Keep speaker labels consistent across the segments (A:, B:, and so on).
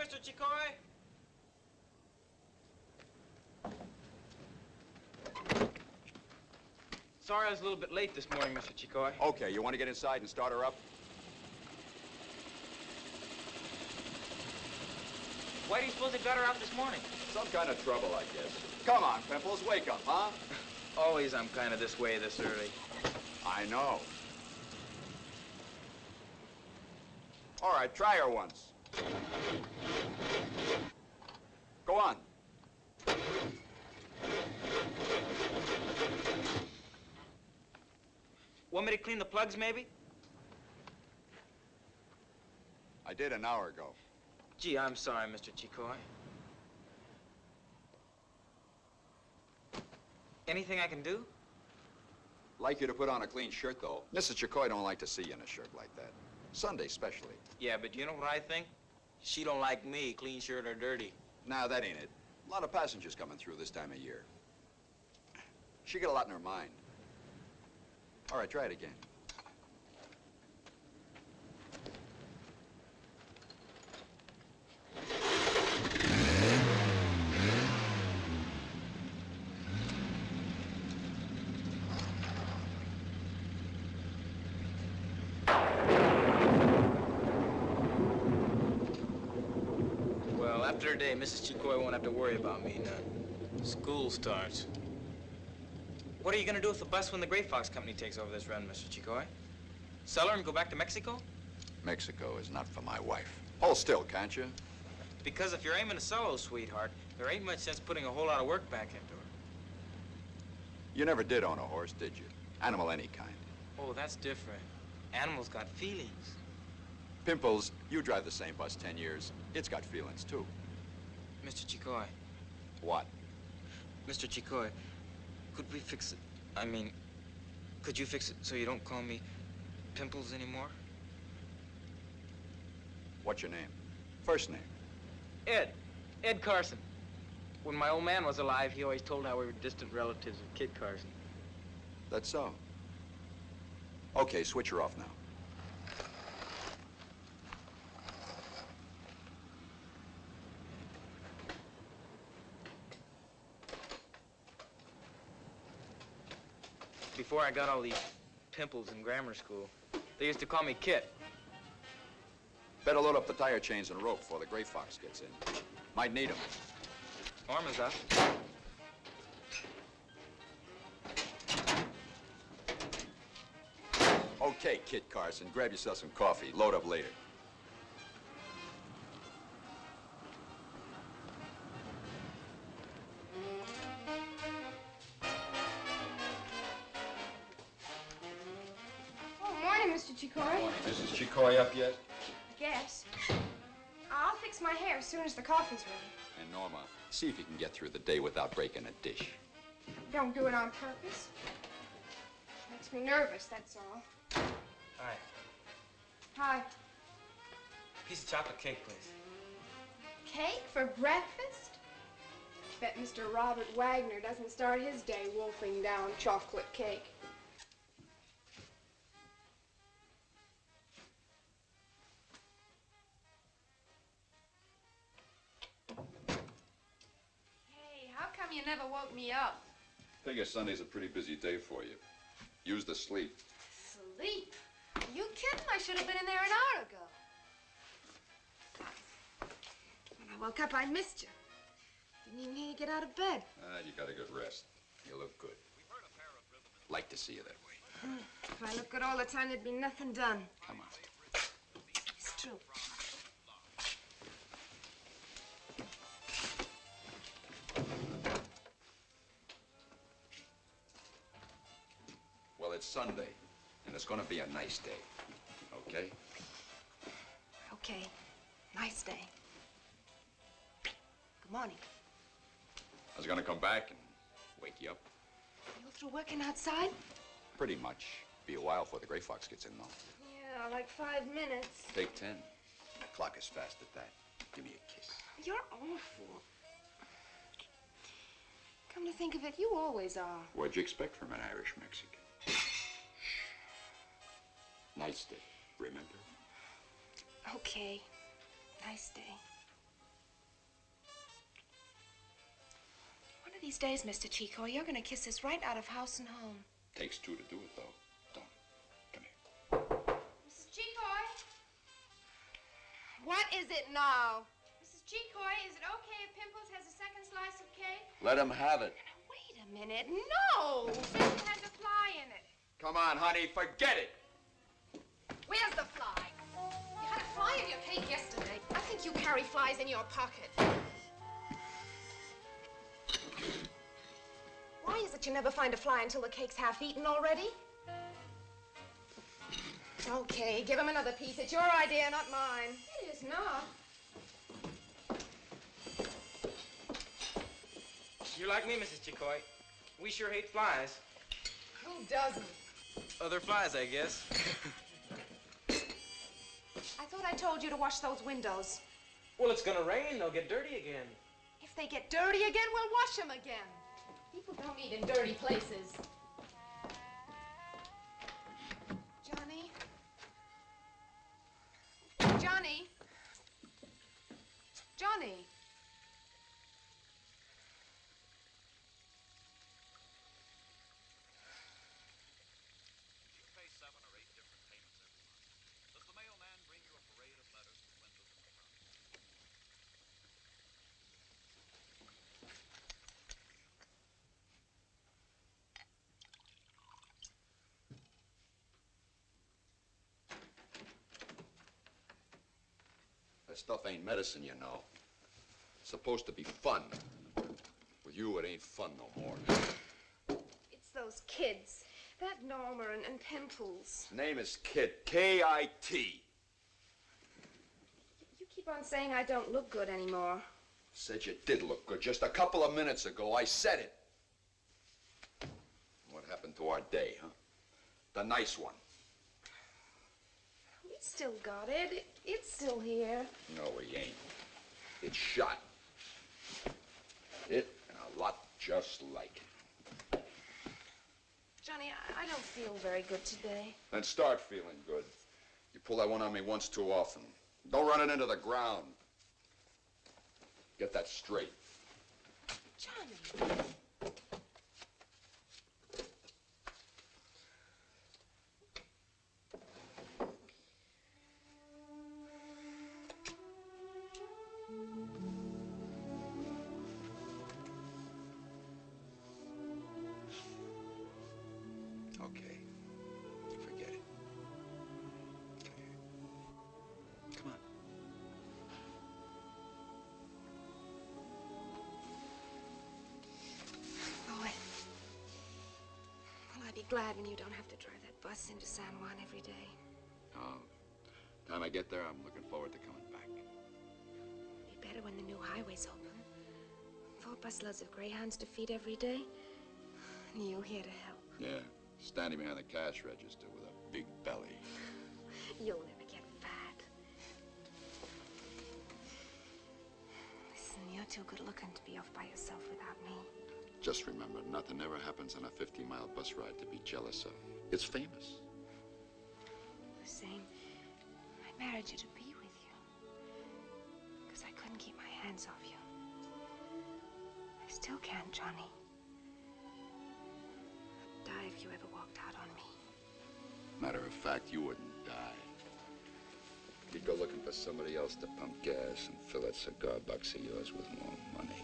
A: Mr. Chikoy? Sorry I was a little bit late this morning, Mr. Chikoy.
B: Okay, you want to get inside and start her up?
A: Why do you suppose they got her out this morning?
B: Some kind of trouble, I guess. Come on, Pimples, wake up, huh?
A: Always I'm kind of this way this early.
B: I know. All right, try her once. Go on.
A: Want me to clean the plugs, maybe?
B: I did an hour ago.
A: Gee, I'm sorry, Mr. Chikoy. Anything I can do?
B: Like you to put on a clean shirt, though. Mrs. Chikoy don't like to see you in a shirt like that. Sunday, especially.
A: Yeah, but you know what I think? She don't like me, clean shirt or dirty.
B: Nah, that ain't it. A lot of passengers coming through this time of year. She got a lot in her mind. All right, try it again.
A: Well, after a day, Mrs. Chikoy won't have to worry about me none. School starts. What are you gonna do with the bus when the Gray Fox Company takes over this run, Mr. Chikoy? Sell her and go back to Mexico?
B: Mexico is not for my wife. Hold still, can't you?
A: Because if you're aiming to sell her, sweetheart, there ain't much sense putting a whole lot of work back into her.
B: You never did own a horse, did you? Animal any kind.
A: Oh, that's different. Animals got feelings.
B: Pimples, you drive the same bus 10 years. It's got feelings, too.
A: Mr. Chikoy.
B: What?
A: Mr. Chikoy, could we fix it? I mean, could you fix it so you don't call me Pimples anymore?
B: What's your name? First name?
A: Ed. Ed Carson. When my old man was alive, he always told how we were distant relatives of Kid Carson.
B: That's so. Okay, switch her off now.
A: Before I got all these pimples in grammar school, they used to call me Kit.
B: Better load up the tire chains and rope before the Gray Fox gets in. Might need them.
A: Arm is up.
B: Okay, Kid Carson, grab yourself some coffee. Load up later.
C: Chicoy?
B: Mrs. Chicoy up yet?
C: I guess. I'll fix my hair as soon as the coffee's ready.
B: And Norma, see if you can get through the day without breaking a dish.
C: Don't do it on purpose. Makes me nervous, that's all.
A: Hi.
C: Hi.
A: Piece of chocolate cake, please.
C: Cake for breakfast? Bet Mr. Robert Wagner doesn't start his day wolfing down chocolate cake. Hey, how come you never woke me up?
B: Figure Sunday's a pretty busy day for you. Use the sleep.
C: Sleep? Are you kidding? I should have been in there an hour ago. When I woke up, I missed you. Didn't even hear you get out of bed.
B: You got a good rest. You look good. Like to see you that way.
C: If I look good all the time, there'd be nothing done.
B: Come on.
C: It's true.
B: Well, it's Sunday, and it's gonna be a nice day. Okay?
C: Okay. Nice day. Good morning.
B: I was gonna come back and wake you up.
C: You through working outside?
B: Pretty much. Be a while before the gray fox gets in, though.
C: Yeah, like 5 minutes.
B: Take 10. The clock is fast at that. Give me a kiss.
C: You're awful. Come to think of it, you always are.
B: What'd you expect from an Irish Mexican? Nice day, remember?
C: Okay. Nice day. One of these days, Mr. Chico, you're gonna kiss us right out of house and home.
B: Takes two to do it, though. Don't. Come here.
C: Mrs. Chicoy? What is it now? Mrs. Chicoy, is it okay if Pimples has a second slice of cake?
B: Let him have it.
C: Now, wait a minute. No! It has a fly in it.
B: Come on, honey, forget it.
C: Where's the fly? You had a fly in your cake yesterday. I think you carry flies in your pocket. Why is it you never find a fly until the cake's half eaten already? Okay, give him another piece. It's your idea, not mine. It is not.
A: You're like me, Mrs. Chicoy. We sure hate flies.
C: Who doesn't?
A: Other flies, I guess.
C: I thought I told you to wash those windows.
A: Well, it's gonna rain. They'll get dirty again.
C: If they get dirty again, we'll wash them again. People don't eat in dirty places. Johnny? Johnny? Johnny?
B: That stuff ain't medicine, you know. It's supposed to be fun. With you, it ain't fun no more.
C: It's those kids. That Norma and Pimples.
B: His name is Kit. K-I-T.
C: You keep on saying I don't look good anymore.
B: Said you did look good just a couple of minutes ago. I said it. What happened to our day, huh? The nice one.
C: We still got it. It's still here.
B: No, we ain't. It's shot. It and a lot just like it.
C: Johnny, I don't feel very good today.
B: Then start feeling good. You pull that one on me once too often. Don't run it into the ground. Get that straight.
C: Johnny.
B: Okay. Forget it. Come on.
C: Boy. Well, I'd be glad when you don't have to drive that bus into San Juan every day.
B: Oh, time I get there, I'm looking forward to coming back.
D: Be better when the new highway's open. 4 busloads of greyhounds to feed every day. And you here to help.
B: Yeah, standing behind the cash register with a big belly.
D: You'll never get fat. Listen, you're too good looking to be off by yourself without me.
B: Just remember, nothing ever happens on a 50-mile bus ride to be jealous of. It's famous.
D: Hussein, I married you to be with you. Because I couldn't keep my hands off you. I still can't, Johnny. I'd die if you ever walked out on me.
B: Matter of fact, you wouldn't die. You'd go looking for somebody else to pump gas and fill that cigar box of yours with more money.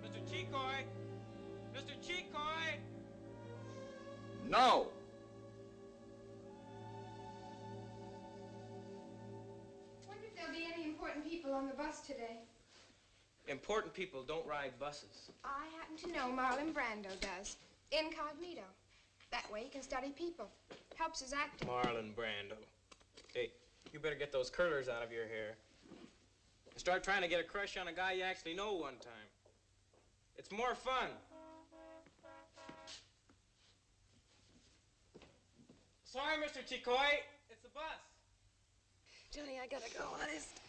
A: Mr. Chicoy! Mr. Chicoy!
B: No!
C: Wonder if there'll be any important people on the bus today.
A: Important people don't ride buses.
C: I happen to know Marlon Brando does. Incognito. That way he can study people. Helps his acting.
A: Marlon Brando. Hey, you better get those curlers out of your hair. And start trying to get a crush on a guy you actually know one time. It's more fun. Sorry, Mr. Chicoy. It's the bus.
D: Johnny, I gotta go, honest.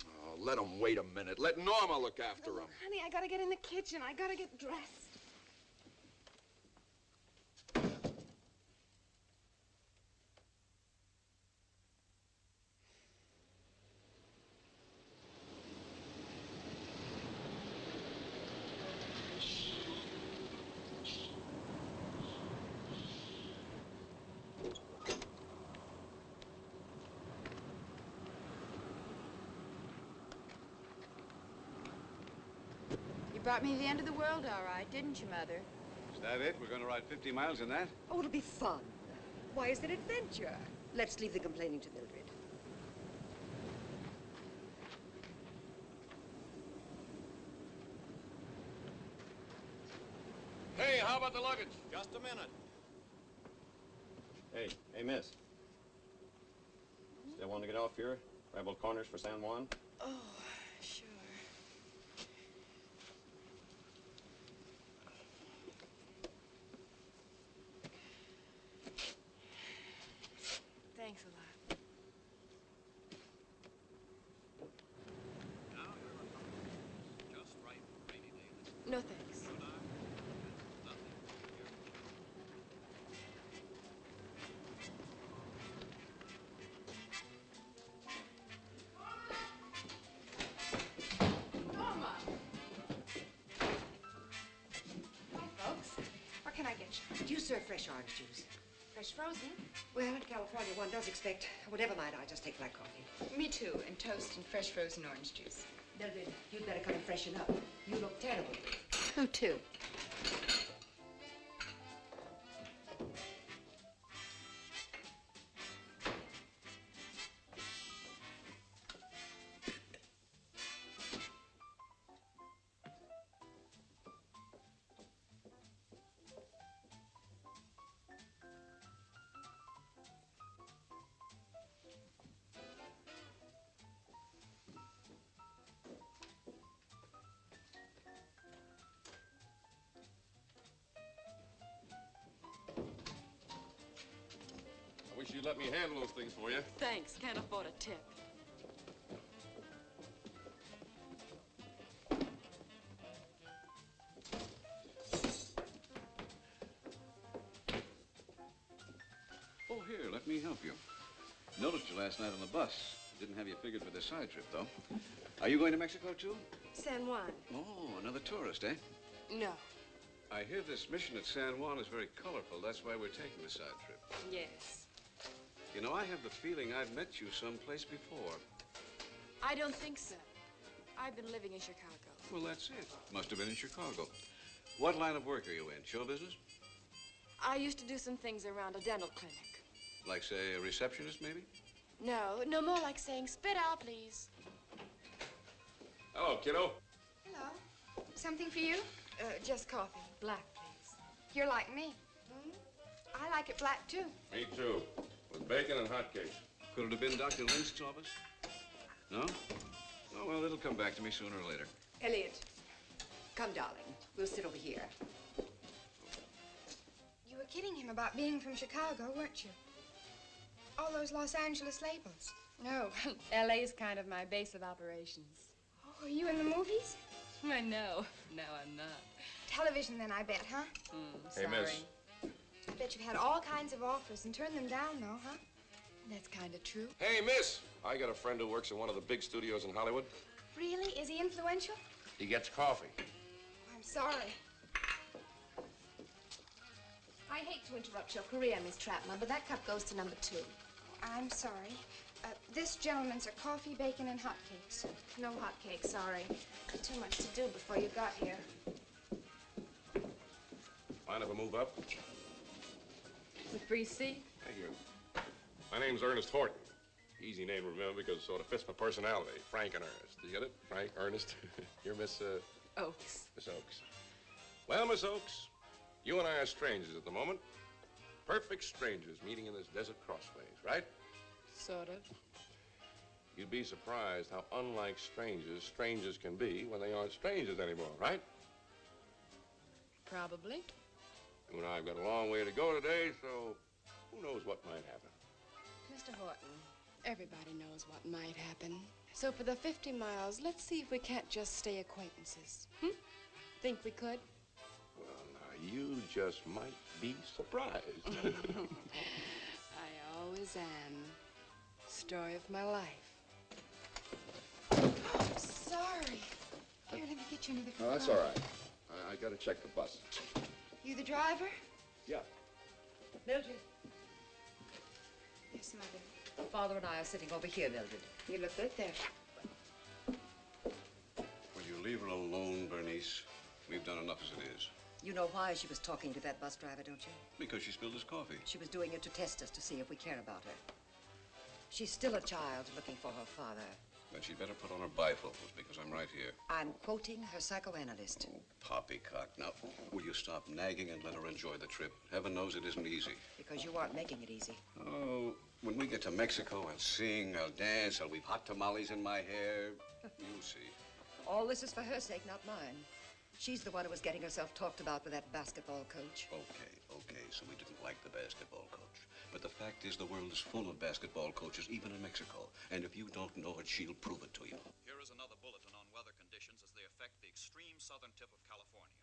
B: Oh, let him wait a minute. Let Norma look after him.
D: Honey, I gotta get in the kitchen. I gotta get dressed.
E: Brought me to the end of the world, all right, didn't you, Mother?
F: Is that it? We're going to ride 50 miles in that?
G: Oh, it'll be fun. Why, it's an adventure. Let's leave the complaining to Mildred.
F: Hey, how about the luggage? Just a minute. Hey, miss. Still want to get off here? Rebel Corners for San Juan?
E: Oh, sure. Thanks a lot.
F: Just right for rainy days.
E: No thanks.
C: Norma! Hi, folks. What can I get you?
G: Do you serve fresh orange juice?
C: Fresh frozen?
G: Well, in California, one does expect. Well, never mind, I just take black coffee.
E: Me too, and toast and fresh frozen orange juice.
G: Mildred, you'd better come and freshen up. You look terrible.
E: Who to?
F: I wish you'd let me handle those things for you.
H: Thanks. Can't afford a tip.
F: Oh, here, let me help you. Noticed you last night on the bus. Didn't have you figured for this side trip, though. Are you going to Mexico, too?
D: San Juan.
F: Oh, another tourist, eh?
D: No.
F: I hear this mission at San Juan is very colorful. That's why we're taking the side trip.
D: Yes.
F: You know, I have the feeling I've met you someplace before.
E: I don't think so. I've been living in Chicago.
F: Well, that's it. Must have been in Chicago. What line of work are you in? Show business?
E: I used to do some things around a dental clinic.
F: Like, say, a receptionist, maybe?
E: No, more like saying, spit out, please.
F: Hello, kiddo.
C: Hello. Something for you?
E: Just coffee. Black, please.
C: You're like me. I like it black, too.
H: Me too. With bacon and hotcakes.
F: Could it have been Dr. Lynch's office? No? Oh, well, it'll come back to me sooner or later.
G: Elliot, come, darling. We'll sit over here.
D: You were kidding him about being from Chicago, weren't you? All those Los Angeles labels.
E: No, LA's kind of my base of operations.
D: Oh, are you in the movies?
E: I know. No, I'm not.
D: Television, then, I bet, huh?
E: Sorry.
H: Hey, miss.
D: I bet you've had all kinds of offers and turned them down, though, huh?
E: That's kind of true.
H: Hey, miss. I got a friend who works in one of the big studios in Hollywood.
D: Really? Is he influential?
H: He gets coffee.
D: I'm sorry.
C: I hate to interrupt your career, Miss Trapman, but that cup goes to number 2.
D: I'm sorry. This gentleman's are coffee, bacon, and hotcakes.
C: No hotcakes, sorry. Too much to do before you got here.
H: Mind if I move up?
E: It's a free seat.
H: Thank you. My name's Ernest Horton. Easy name to remember because it sort of fits my personality. Frank and Ernest. Do you get it? Frank, Ernest. You're Miss,
E: Oaks.
H: Miss Oaks. Well, Miss Oaks, you and I are strangers at the moment. Perfect strangers meeting in this desert crossways, right?
E: Sort of.
H: You'd be surprised how unlike strangers can be when they aren't strangers anymore, right?
E: Probably.
H: You and I have got a long way to go today, so who knows what might happen.
E: Mr. Horton, everybody knows what might happen. So for the 50 miles, let's see if we can't just stay acquaintances. Think we could?
H: Well, now, you just might be surprised.
E: I always am. Story of my life. Oh, I'm sorry. Here, let me get you another cup.
B: No, that's all right. I got to check the bus.
D: You the driver?
B: Yeah.
G: Mildred,
D: Yes, Mother.
G: Father and I are sitting over here, Mildred.
D: You look good there.
F: Will you leave her alone, Bernice? We've done enough as it is.
G: You know why she was talking to that bus driver, don't you?
F: Because she spilled his coffee.
G: She was doing it to test us to see if we care about her. She's still a child looking for her father.
F: Then she'd better put on her bifocals because I'm right here.
G: I'm quoting her psychoanalyst.
F: Oh, poppycock. Now, will you stop nagging and let her enjoy the trip? Heaven knows it isn't easy.
G: Because you aren't making it easy.
F: Oh, when we get to Mexico, I'll sing, I'll dance, I'll weave hot tamales in my hair. You'll see.
G: All this is for her sake, not mine. She's the one who was getting herself talked about with that basketball coach.
F: Okay, so we didn't like the basketball coach. But the fact is the world is full of basketball coaches, even in Mexico. And if you don't know it, she'll prove it to you.
I: Here is another bulletin on weather conditions as they affect the extreme southern tip of California.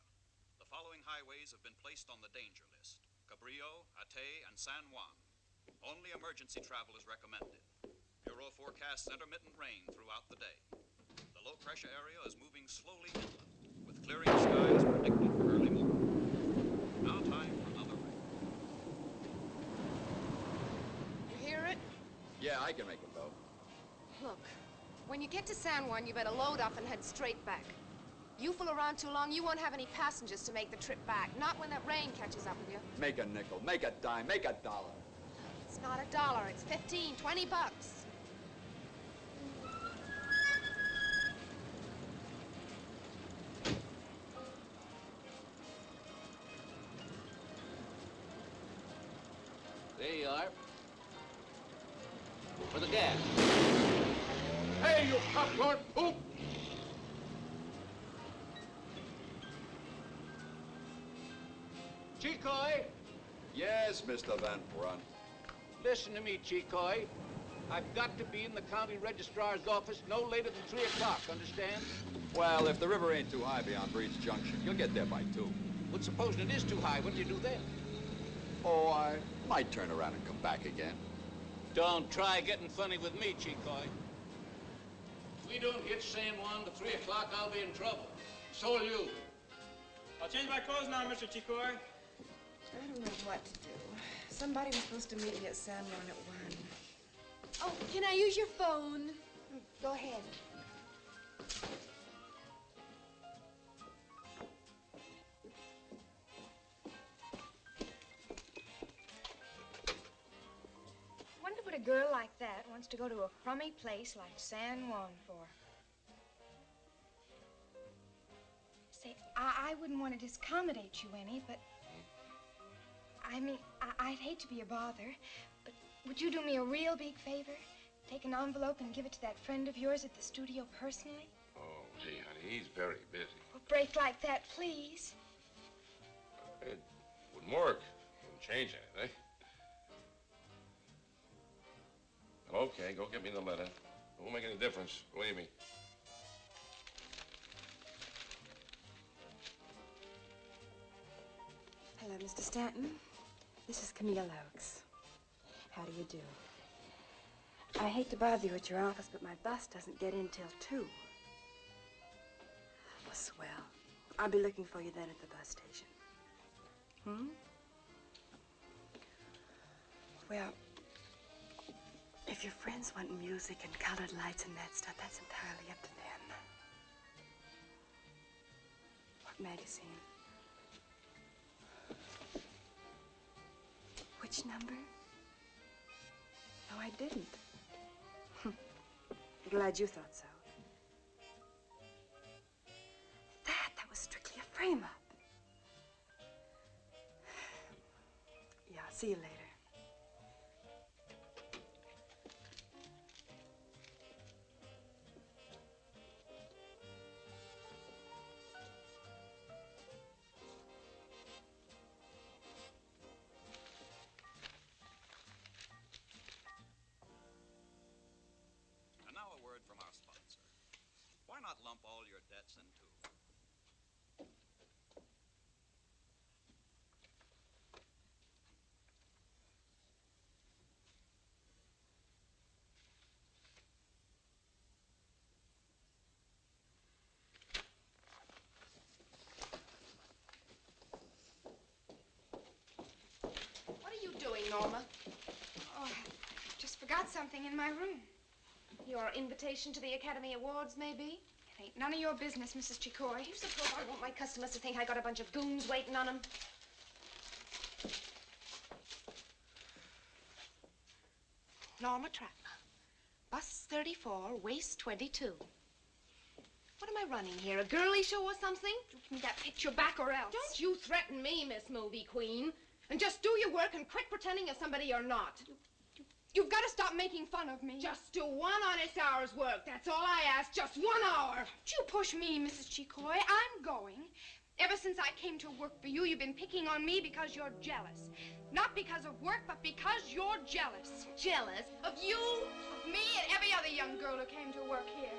I: The following highways have been placed on the danger list: Cabrillo, Atay, and San Juan. Only emergency travel is recommended. Bureau forecasts intermittent rain throughout the day. The low-pressure area is moving slowly inland, with clearing skies predicted for early morning. Now time for another rain.
C: You hear it?
B: Yeah, I can make it, though.
C: Look, when you get to San Juan, you better load up and head straight back. You fool around too long, you won't have any passengers to make the trip back. Not when that rain catches up with you.
B: Make a nickel, make a dime, make a dollar.
C: It's not $1, it's 15, 20 bucks.
J: There you are. For the gas.
H: Hey, you popcorn poop!
J: Chicoy,
B: Yes, Mr. Van Brunt.
J: listen to me, Chicoy. I've got to be in the county registrar's office no later than 3 o'clock, understand?
B: Well, if the river ain't too high beyond Breed's Junction, you'll get there by 2.
J: But supposing it is too high, what do you do then?
B: Oh, I might turn around and come back again.
J: Don't try getting funny with me, Chicoy. If we don't hit San Juan to 3 o'clock, I'll be in trouble. So will you.
A: I'll change my clothes now, Mr. Chicoy.
D: I don't know what to do. Somebody was supposed to meet me at San Juan at 1.
E: Oh, can I use your phone?
D: Go ahead. Wonder what a girl like that wants to go to a crummy place like San Juan for. Say, I wouldn't want to disaccommodate you any, but I mean, I'd hate to be a bother, but would you do me a real big favor? Take an envelope and give it to that friend of yours at the studio personally?
H: Oh, gee, honey, he's very busy.
D: Well, break like that, please.
H: It wouldn't work. Wouldn't change anything. Okay, go get me the letter. It won't make any difference, believe me.
D: Hello, Mr. Stanton. This is Camille Oakes. How do you do? I hate to bother you at your office, but my bus doesn't get in till 2. Well, swell. I'll be looking for you then at the bus station. Well, if your friends want music and colored lights and that stuff, that's entirely up to them. What magazine? Which number? No, I didn't. Glad you thought so. That was strictly a frame-up. Yeah, I'll see you later.
I: From our sponsor. Why not lump all your debts in two?
C: What are you doing, Norma?
D: Oh, I just forgot something in my room.
C: Your invitation to the Academy Awards, maybe?
D: It ain't none of your business, Mrs. Chicoy.
C: You suppose I want my customers to think I got a bunch of goons waiting on them? Norma Trattler, bus 34, waist 22. What am I running here, a girly show or something?
D: Give me that picture back or else.
C: Don't you threaten me, Miss Movie Queen. And just do your work and quit pretending you're somebody you're not.
D: You've got to stop making fun of me.
C: Just do 1 honest hour's work. That's all I ask. Just 1 hour.
D: Don't you push me, Mrs. Chicoy. I'm going. Ever since I came to work for you, you've been picking on me because you're jealous. Not because of work, but because you're jealous.
C: Jealous? Of you?
D: Of me and every other young girl who came to work here.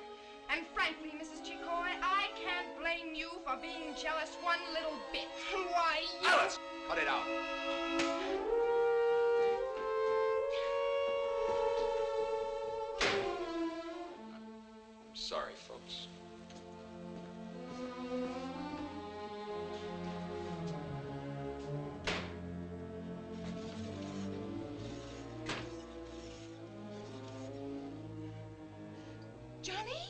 D: And frankly, Mrs. Chicoy, I can't blame you for being jealous one little bit. Why, you...
B: Alice, cut it out. Sorry, folks.
D: Johnny?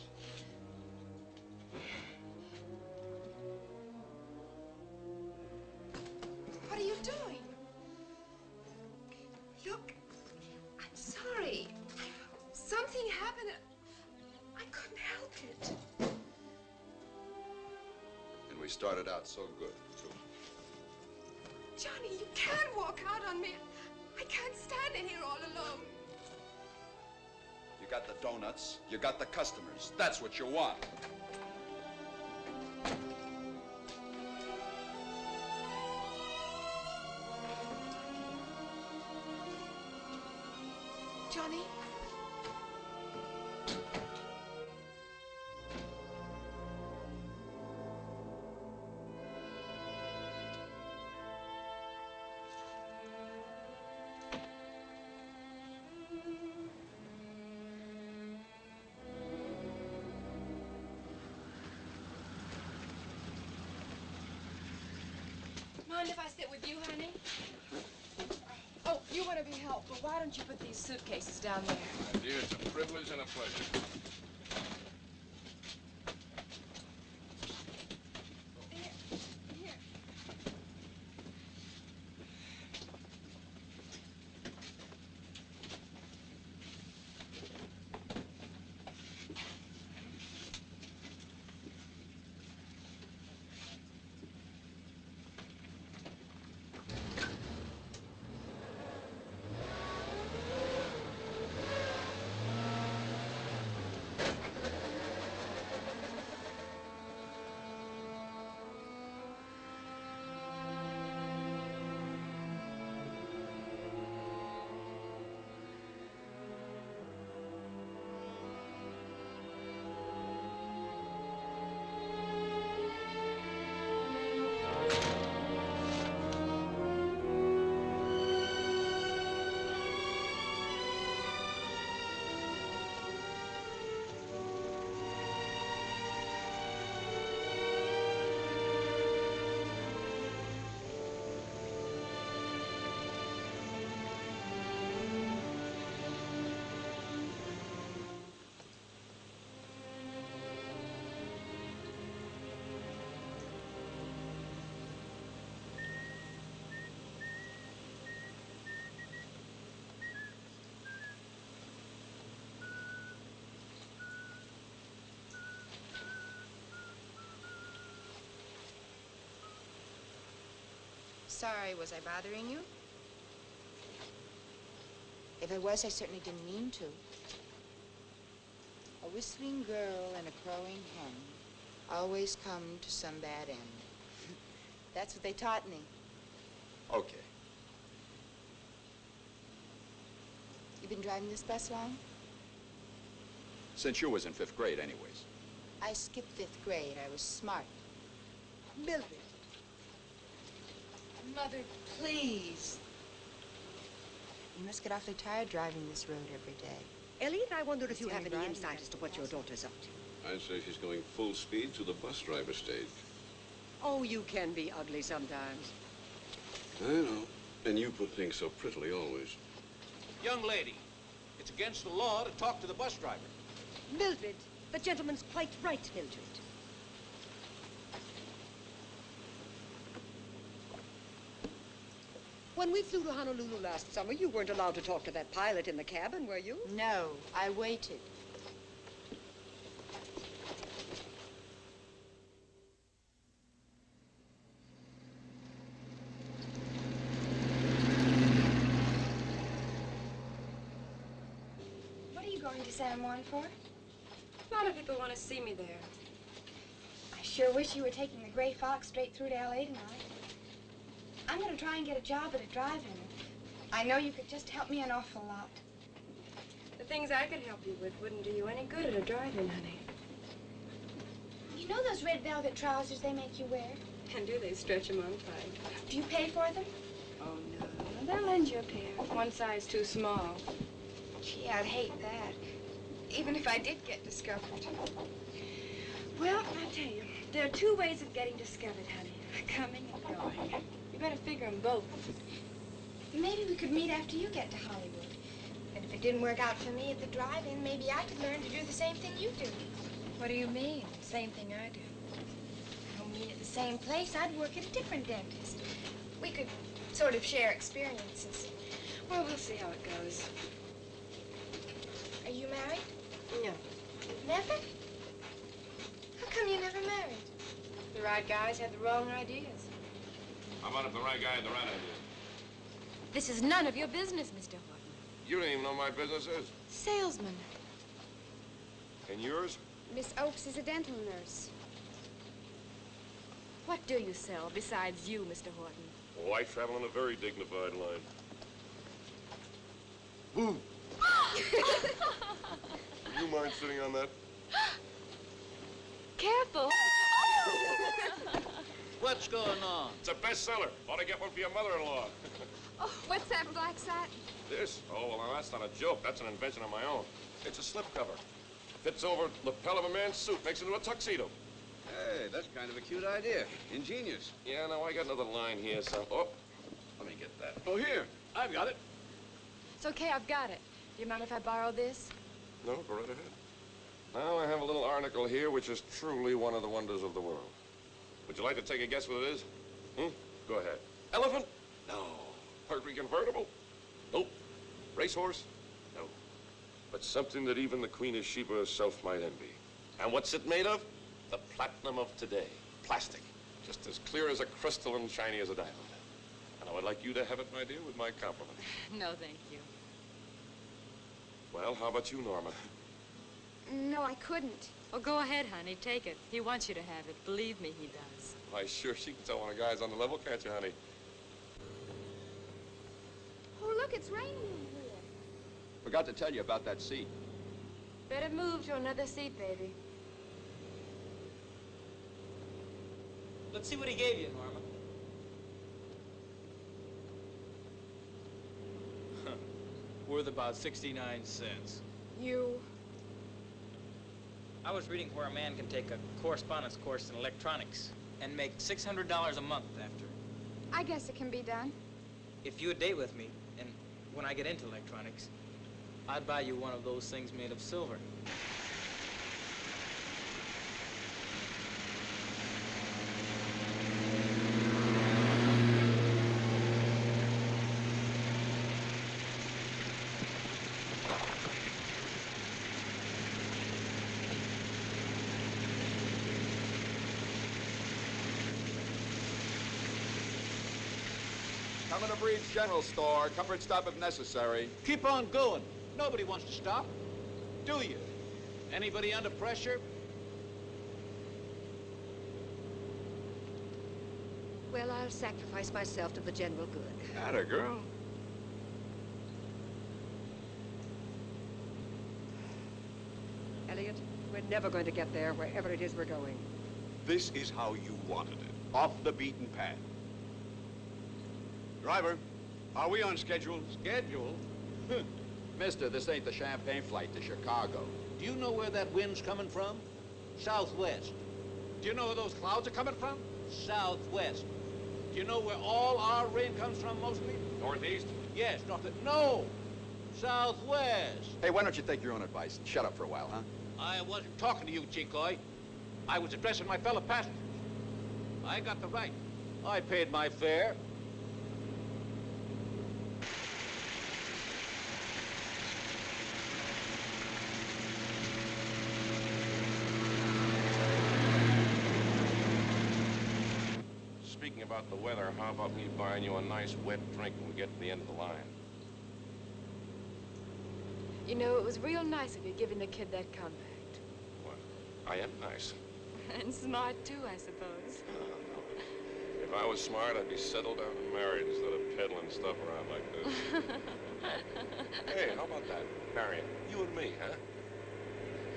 D: What are you doing? Look, I'm sorry. Something happened. I couldn't help it.
B: And we started out so good, too.
D: Johnny, you can't walk out on me. I can't stand in here all alone.
B: You got the donuts, you got the customers. That's what you want.
D: Johnny? Mind if I sit with you, honey? Oh, you want to be helpful. Why don't you put these suitcases down there?
H: My dear, it's a privilege and a pleasure.
D: Here. Sorry, was I bothering you? If I was, I certainly didn't mean to. A whistling girl and a crowing hen always come to some bad end. That's what they taught me.
B: Okay.
D: You been driving this bus long?
B: Since you was in 5th grade, anyways.
D: I skipped 5th grade. I was smart. Mildred. Mother, please. You must get awfully tired driving this road every day.
G: Elliot, I wondered if you
D: It's
G: have
D: only
G: any
D: driving
G: insight as to what your daughter's up to.
F: I'd say she's going full speed to the bus driver stage.
G: Oh, you can be ugly sometimes.
F: I know. And you put things so prettily always.
J: Young lady, it's against the law to talk to the bus driver.
G: Mildred, the gentleman's quite right, Mildred. When we flew to Honolulu last summer, you weren't allowed to talk to that pilot in the cabin, were you?
D: No, I waited.
C: What are you going to San Juan for?
D: A lot of people want to see me there.
C: I sure wish you were taking the Gray Fox straight through to L.A. tonight. I'm going to try and get a job at a drive-in. I know you could just help me an awful lot.
D: The things I could help you with wouldn't do you any good at a drive-in, honey.
C: You know those red velvet trousers they make you wear?
D: And do they stretch them on tight?
C: Do you pay for them?
D: Oh, no. They'll lend you a pair. One size too small.
C: Gee, I'd hate that. Even if I did get discovered. Well, I'll tell you, there are two ways of getting discovered, honey. Coming and going.
D: You better figure them both.
C: Maybe we could meet after you get to Hollywood. And if it didn't work out for me at the drive-in, maybe I could learn to do the same thing you do.
D: What do you mean? Same thing I do.
C: I don't mean at the same place. I'd work at a different dentist. We could sort of share experiences.
D: Well, we'll see how it goes.
C: Are you married?
D: No.
C: Never? How come you never married?
D: The right guys had the wrong ideas.
H: How about if the right guy had the right idea?
D: This is none of your business, Mr. Horton.
H: You don't even know my business is.
C: Salesman.
H: And yours?
C: Miss Oakes is a dental nurse.
D: What do you sell besides you, Mr. Horton?
H: Oh, I travel in a very dignified line. Boo! Would you mind sitting on that?
D: Careful.
J: What's going on?
H: It's a bestseller. Ought to get one for your mother-in-law.
C: Oh, what's that black satin?
H: This? Oh, well, now, that's not a joke. That's an invention of my own. It's a slipcover. Fits over the lapel of a man's suit, makes it into a tuxedo.
F: Hey, that's kind of a cute idea. Ingenious.
H: Yeah, no, I got another line here, so... Oh, let me get that.
F: Oh, here. I've got it.
D: It's okay, I've got it. Do you mind if I borrow this?
H: No, go right ahead. Now I have a little article here which is truly one of the wonders of the world. Would you like to take a guess what it is? Go ahead. Elephant? No. Mercury convertible? Nope. Racehorse? No. But something that even the Queen of Sheba herself might envy. And what's it made of? The platinum of today. Plastic. Just as clear as a crystal and shiny as a diamond. And I would like you to have it, my dear, with my compliment.
D: No, thank you.
H: Well, how about you, Norma?
C: No, I couldn't.
D: Well, go ahead, honey. Take it. He wants you to have it. Believe me, he does.
H: Why, sure, she can tell when a guy's on the level, can't you, honey?
C: Oh, look, it's raining in here.
B: Forgot to tell you about that seat.
D: Better move to another seat, baby.
A: Let's see what he gave you, Norma. Worth about 69 cents.
C: You...
A: I was reading where a man can take a correspondence course in electronics and make $600 a month after.
C: I guess it can be done.
A: If you would date with me, and when I get into electronics, I'd buy you one of those things made of silver.
B: Coming to Breed's General Store. Comfort stop if necessary.
J: Keep on going. Nobody wants to stop. Do you? Anybody under pressure?
G: Well, I'll sacrifice myself to the general good.
B: Atta girl.
G: Elliot, we're never going to get there wherever it is we're going.
F: This is how you wanted it. Off the beaten path. Driver, are we on schedule?
J: Schedule?
B: Mister, this ain't the Champagne flight to Chicago.
J: Do you know where that wind's coming from? Southwest. Do you know where those clouds are coming from? Southwest. Do you know where all our rain comes from mostly?
H: Northeast?
J: Yes, north. No! Southwest.
B: Hey, why don't you take your own advice and shut up for a while, huh?
J: I wasn't talking to you, Chicoy. I was addressing my fellow passengers. I got the right. I paid my fare.
H: Speaking about the weather, how about me buying you a nice wet drink when we get to the end of the line?
C: You know, it was real nice of you giving the kid that compact.
H: What? I am nice.
C: And smart, too, I suppose.
H: If I was smart, I'd be settled down and married instead of peddling stuff around like this. Hey, how about that? Marion, you and me, huh?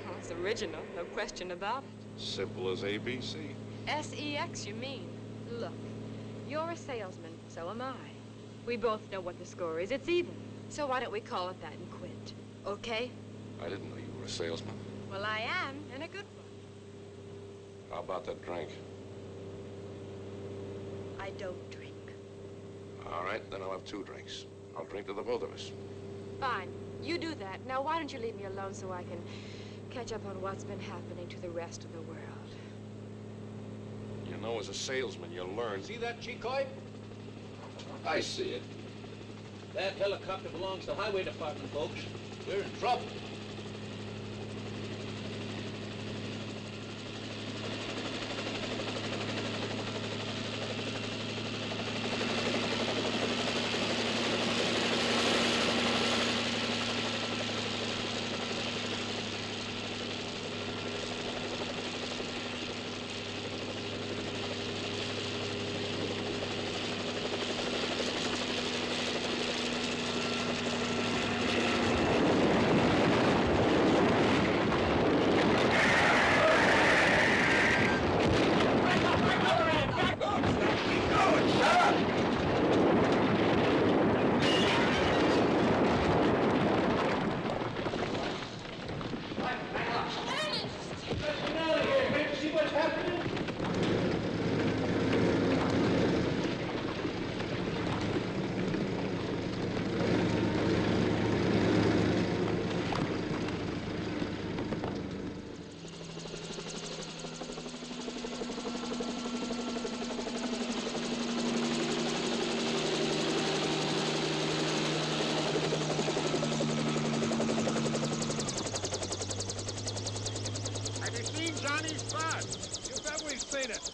C: Well, it's original, no question about it.
H: Simple as ABC.
C: S-E-X, you mean? Look, you're a salesman, so am I. We both know what the score is. It's even. So why don't we call it that and quit? Okay?
H: I didn't know you were a salesman.
C: Well, I am, and a good one.
H: How about that drink?
C: I don't drink.
H: All right, then I'll have 2 drinks. I'll drink to the both of us.
C: Fine. You do that. Now, why don't you leave me alone so I can catch up on what's been happening to the rest of the world?
H: You know, as a salesman, you learn.
J: See that, Chicoy?
B: I see it.
J: That helicopter belongs to the highway department, folks. We're in trouble.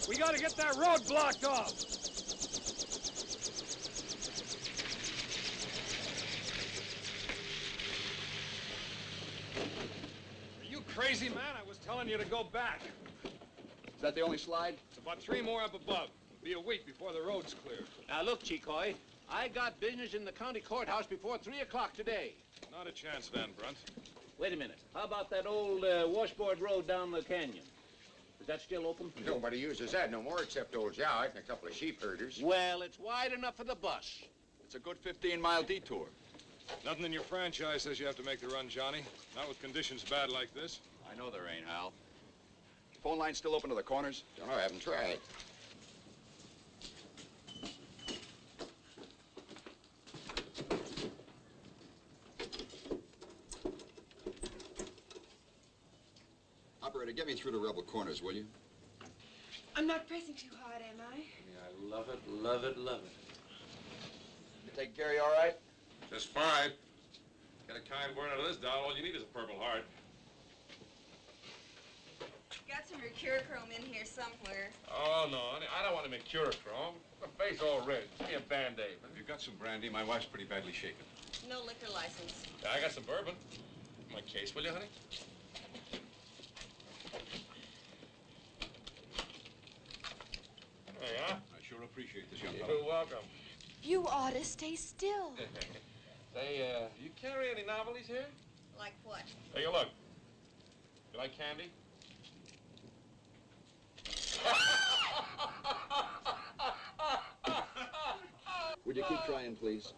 K: We gotta get that road blocked off. Are you crazy, man? I was telling you to go back.
B: Is that the only slide?
K: It's about 3 more up above. It'll be a week before the road's cleared.
J: Now, look, Chicoy, I got business in the county courthouse before 3 o'clock today.
K: Not a chance then, Brunt.
J: Wait a minute. How about that old washboard road down the canyon? Is that still open?
L: Nobody uses that no more except old Jowett and a couple of sheep herders.
J: Well, it's wide enough for the bus.
B: It's a good 15-mile detour.
K: Nothing in your franchise says you have to make the run, Johnny. Not with conditions bad like this.
B: I know there ain't, Hal. Phone line still open to the corners?
L: Don't know, I haven't tried.
B: Operator, get me through to Rebel Corners, will you?
C: I'm not pressing too hard, am I?
J: Yeah, I love it, love it, love it.
B: You take Gary all right?
H: Just fine. Get a kind word out of this doll, all you need is a Purple Heart.
M: Got some mercurochrome in here somewhere.
H: Oh, no, honey, I don't want to make Mercurochrome. For face all red. Give me a Band-Aid.
F: Have you got some brandy? My wife's pretty badly shaken.
M: No liquor license.
H: Yeah, I got some bourbon. My case, will you, honey? There you are.
F: I sure appreciate this, young
H: You're
F: fellow.
H: welcome.
E: You ought to stay still.
H: Say, you carry any novelties here?
M: Like what?
H: Take a look. You like candy?
B: Would you keep trying, please?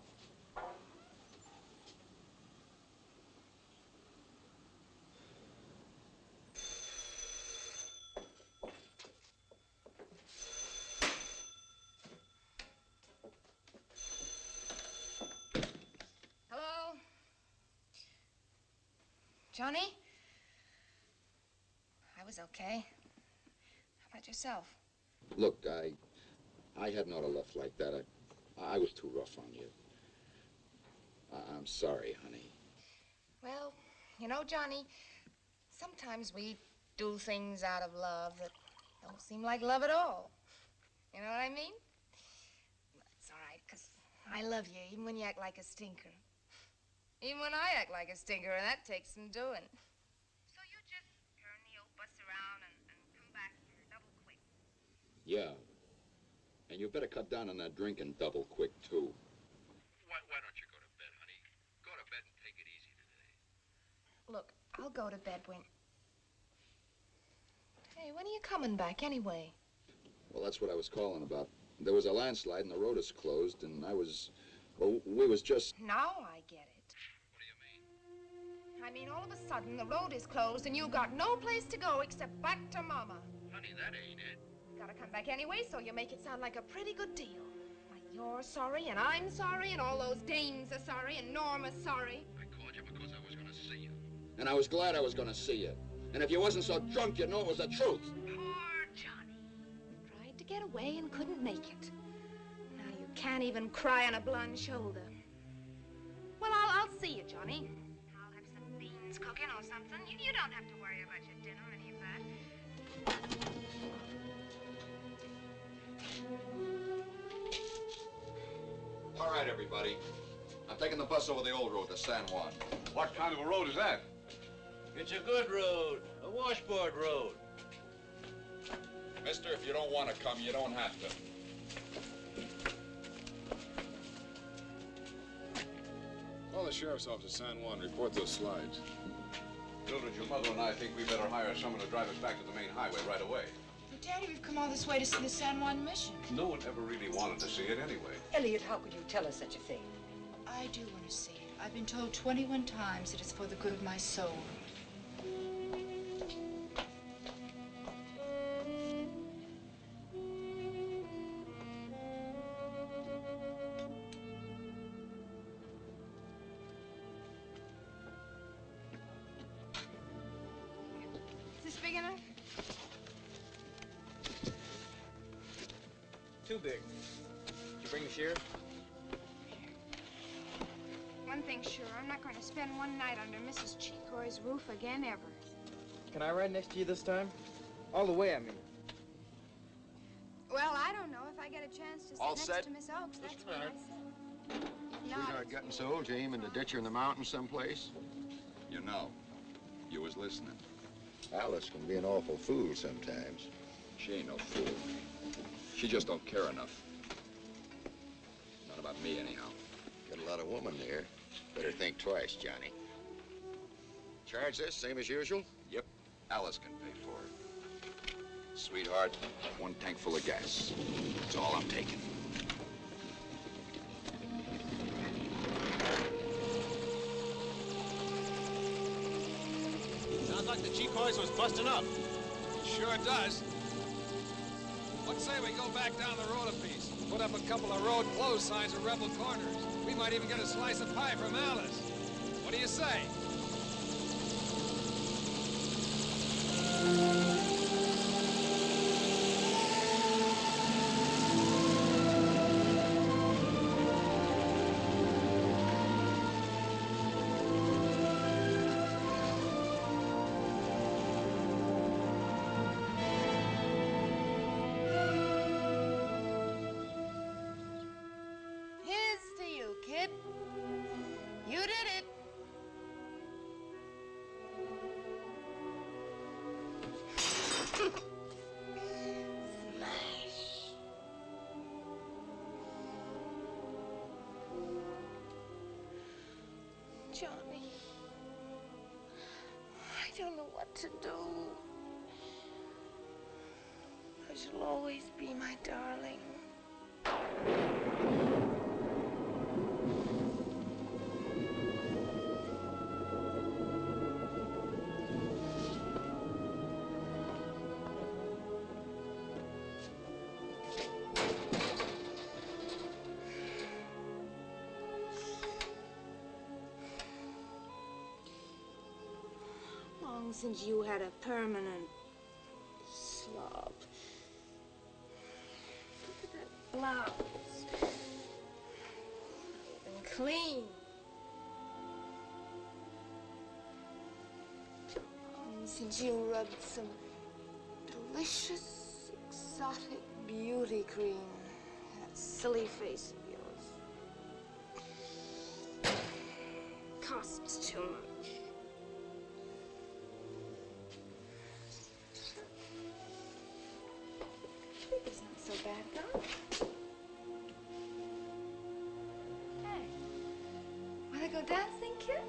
D: Hello? Johnny? I was okay. How about yourself?
B: Look, I hadn't ought to laugh like that. I was too rough on you. I'm sorry, honey.
D: Well, you know, Johnny, sometimes we do things out of love that don't seem like love at all. You know what I mean? It's all right, 'cause I love you, even when you act like a stinker. Even when I act like a stinker, and that takes some doing. So you just turn the old bus around and come back here double quick.
B: Yeah. And you better cut down on that drinking double quick, too.
L: Why don't you go to bed, honey? Go to bed and take it easy today.
D: Look, I'll go to bed when... Hey, when are you coming back, anyway?
B: Well, that's what I was calling about. There was a landslide and the road is closed, and well, we was just...
D: Now I get it.
L: What do you mean?
D: I mean, all of a sudden, the road is closed and you got no place to go except back to Mama.
L: Honey, that ain't it.
D: Gotta come back anyway, so you make it sound like a pretty good deal. Like you're sorry, and I'm sorry, and all those dames are sorry, and Norma's sorry.
L: I called you because I was gonna see you.
B: And I was glad I was gonna see you. And if you wasn't so drunk, you'd know it was the truth.
D: Poor Johnny. Tried to get away and couldn't make it. Now you can't even cry on a blonde shoulder. Well, I'll see you, Johnny. I'll have some beans cooking or something. You don't have to worry about your dinner or any of that.
B: All right, everybody. I'm taking the bus over the old road to San Juan.
F: What kind of a road is that?
J: It's a good road, a washboard road.
B: Mister, if you don't want to come, you don't have to.
K: Call the sheriff's office at San Juan. Report those slides.
F: Mildred, your mother and I think we better hire someone to drive us back to the main highway right away.
C: But, Daddy, we've come all this way to see the San Juan mission.
F: No one ever really wanted to see it anyway.
G: Elliot, how could you tell us such a thing?
C: I do want to see it. I've been told 21 times that it's for the good of my soul.
D: Is this big enough?
A: Too big. Did you bring the sheriff?
D: One thing's sure, I'm not going to spend one night under Mrs. Chicoy's roof again, ever.
A: Can I ride next to you this time? All the way, I mean.
D: Well, I don't know. If I get a chance to sit
B: All
D: next
B: set?
D: to Miss Oakes, that's what I said.
L: Sweetheart getting so old, you aim in the ditch or in the mountains someplace?
B: You know. You was listening.
L: Alice can be an awful fool sometimes.
B: She ain't no fool. She just don't care enough. Not about me, anyhow.
L: Got a lot of woman there. Better think twice, Johnny. Charge this, same as usual?
B: Yep. Alice can pay for it. Sweetheart, one tank full of gas. That's all I'm taking.
J: Sounds like the Chicoys was busting up.
K: Sure does. Let's say we go back down the road a piece. Put up a couple of road closed signs at Rebel Corners. We might even get a slice of pie from Alice. What do you say?
D: what to do. Because you'll always be my darling. Long since you had a permanent slob. Look at that blouse. And clean. Long since you rubbed some delicious, exotic beauty cream. That silly face of yours. Costs too much. It's not so bad, though. Hey, wanna go dancing, kid?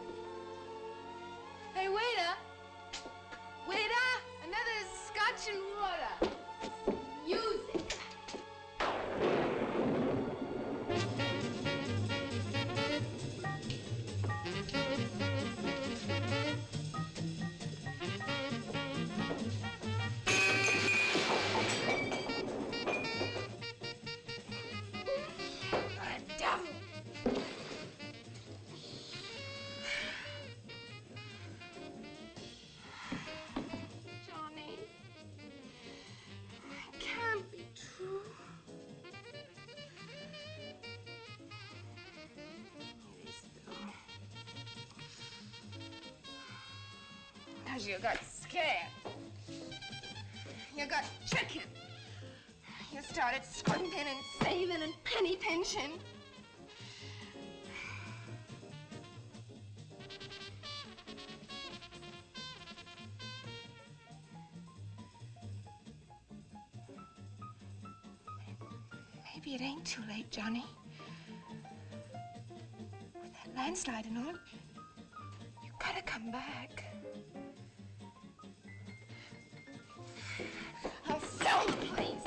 D: Hey, waiter! Waiter! Another scotch and water. Music. Because you got scared. You got chicken. You started squinting and saving and penny pinching. Maybe it ain't too late, Johnny. With that landslide and all, you gotta come back. I'll sell the place.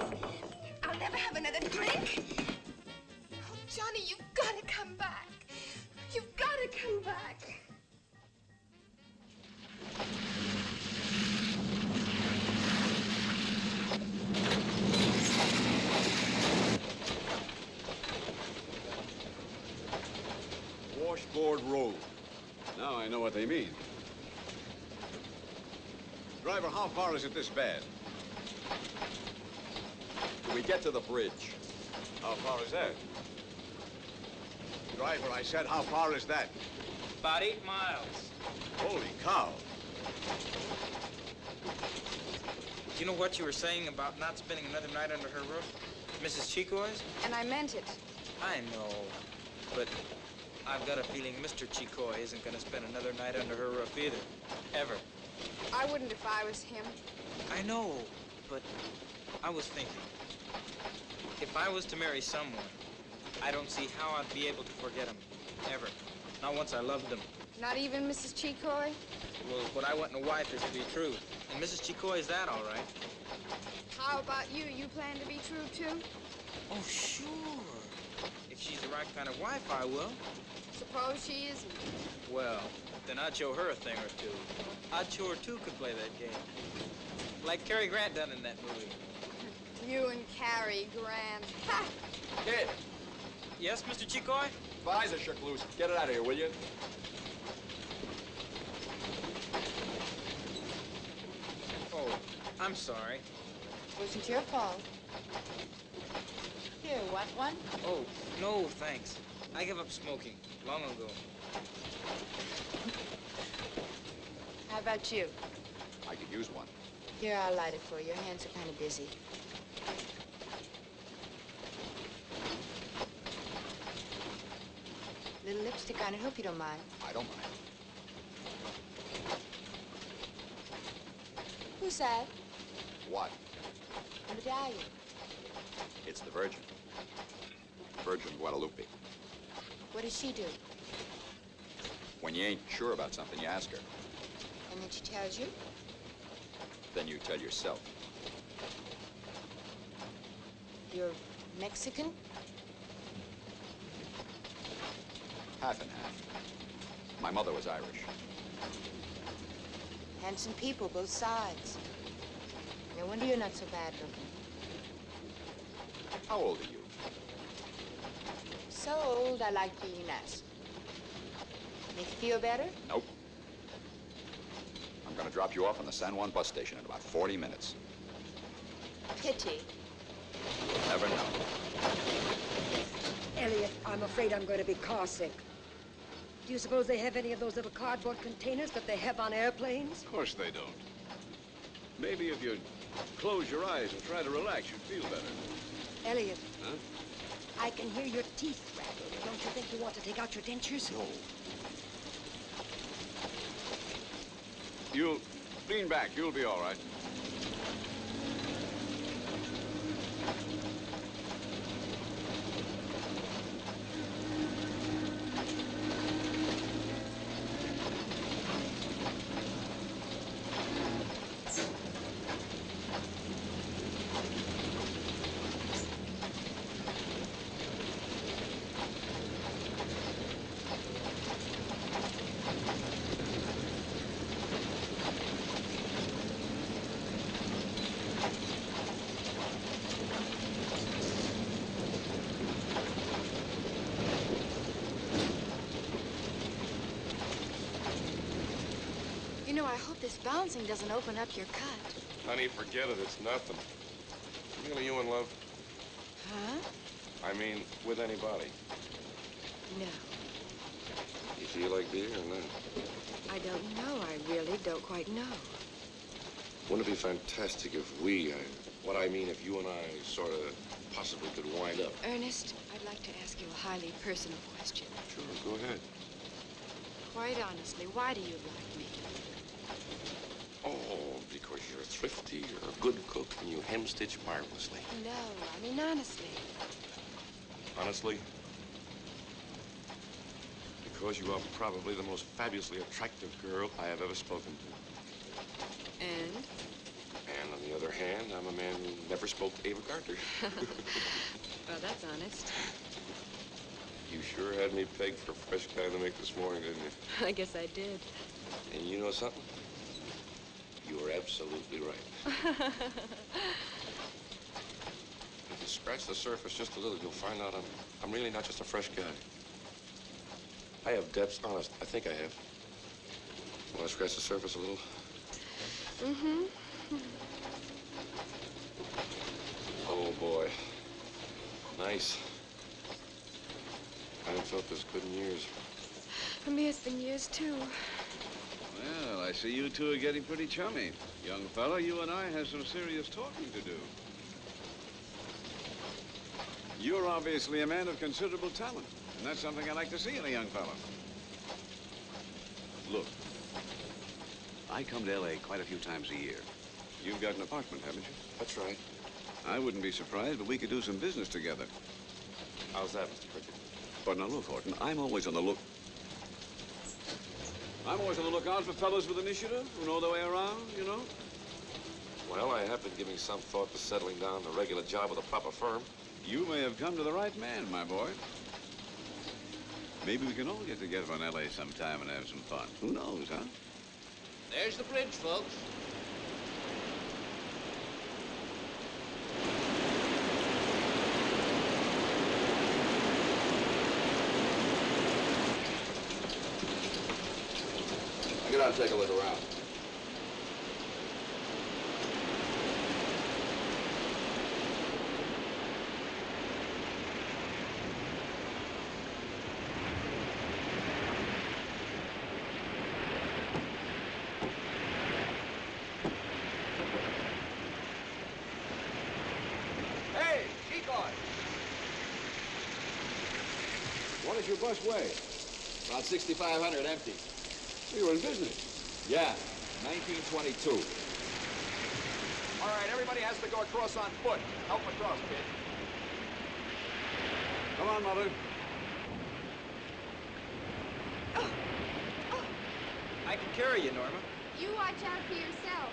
D: I'll never have another drink. Oh, Johnny, you've gotta come back. You've gotta come back.
F: Washboard Road. Now I know what they mean. Driver, how far is it this bad?
N: Till we get to the bridge.
F: How far is that? Driver, I said, how far is that?
A: About 8 miles.
F: Holy cow.
A: Do you know what you were saying about not spending another night under her roof? Mrs. Chico's?
E: And I meant it.
A: I know, but I've got a feeling Mr. Chicoy isn't going to spend another night under her roof either. Ever.
E: I wouldn't if I was him.
A: I know, but I was thinking. If I was to marry someone, I don't see how I'd be able to forget him. Ever. Not once I loved him.
E: Not even Mrs. Chicoy?
A: Well, what I want in a wife is to be true. And Mrs. Chicoy is that, all right.
E: How about you? You plan to be true, too?
A: Oh, sure. If she's the right kind of wife, I will.
E: Suppose she isn't.
A: Well, then I'd show her a thing or two. I'd show her, too, could play that game. Like Cary Grant done in that movie.
E: You and Cary Grant. Ha!
N: Kid!
A: Yes, Mr. Chicoy?
N: Visor shook loose. Get it out of here, will you?
A: Oh, I'm sorry.
E: Wasn't your fault. Here, want one?
A: Oh, no, thanks. I gave up smoking long ago.
E: How about you?
N: I could use one.
E: Here, I'll light it for you. Your hands are kind of busy. Little lipstick on it. Hope you don't mind.
N: I don't mind.
E: Who's that?
N: What?
E: A medallion.
N: It's the Virgin. Virgin Guadalupe.
E: What does she do?
N: When you ain't sure about something, you ask her.
E: And then she tells you?
N: Then you tell yourself.
D: You're Mexican?
N: Half and half. My mother was Irish.
D: Handsome people, both sides. No wonder you're not so bad looking.
N: How old are you?
D: So old, I like being asked. Make you feel better?
N: Nope. I'm gonna drop you off on the San Juan bus station in about 40 minutes.
D: Pity.
N: You'll never know.
G: Elliot, I'm afraid I'm going to be car sick. Do you suppose they have any of those little cardboard containers that they have on airplanes?
F: Of course they don't. Maybe if you close your eyes and try to relax, you'd feel better.
G: Elliot.
F: Huh?
G: I can hear your teeth rattling. Don't you think you want to take out your dentures?
F: No. You lean back. You'll be all right.
E: You know, I hope this bouncing doesn't open up your cut.
H: Honey, forget it. It's nothing. Really, you in love?
E: Huh?
H: I mean, with anybody.
E: No.
H: You feel like being or not?
E: I don't know. I really don't quite know.
H: Wouldn't it be fantastic if we, what I mean, if you and I sort of possibly could wind up?
E: Ernest, I'd like to ask you a highly personal question.
H: Sure, go ahead.
E: Quite honestly, why do you like me?
H: Oh, because you're thrifty, you're a good cook, and you hem-stitch marvelously.
E: No, I mean honestly.
H: Honestly? Because you are probably the most fabulously attractive girl I have ever spoken to.
E: And?
H: And on the other hand, I'm a man who never spoke to Ava Carter.
E: Well, that's honest.
H: You sure had me pegged for a fresh guy to make this morning, didn't you?
E: I guess I did.
H: And you know something? You were absolutely right. If you scratch the surface just a little, you'll find out I'm really not just a fresh guy. I have depths, honest. I think I have. Want to scratch the surface a little?
E: Mm-hmm.
H: Oh, boy. Nice. I haven't felt this good in years.
E: For me, it's been years, too.
F: Well, I see you two are getting pretty chummy. Young fella, you and I have some serious talking to do. You're obviously a man of considerable talent, and that's something I like to see in a young fella. Look, I come to L.A. quite a few times a year. You've got an apartment, haven't you?
H: That's right.
F: I wouldn't be surprised, but we could do some business together.
H: How's that, Mr. Cricket?
F: But now look, Horton, I'm always on the lookout for fellows with initiative who know their way around, you know?
H: Well, I have been giving some thought to settling down to a regular job with a proper firm.
F: You may have come to the right man, my boy. Maybe we can all get together in L.A. sometime and have some fun. Who knows, huh?
J: There's the bridge, folks.
N: Get out and take a look around.
J: Hey, decoy!
F: What does your bus weigh?
N: About 6,500 empty.
F: You're in business.
N: Yeah, 1922.
J: All right, everybody has to go across on foot. Help across, kid.
F: Come on, Mother.
A: I can carry you, Norma.
C: You watch out for yourself.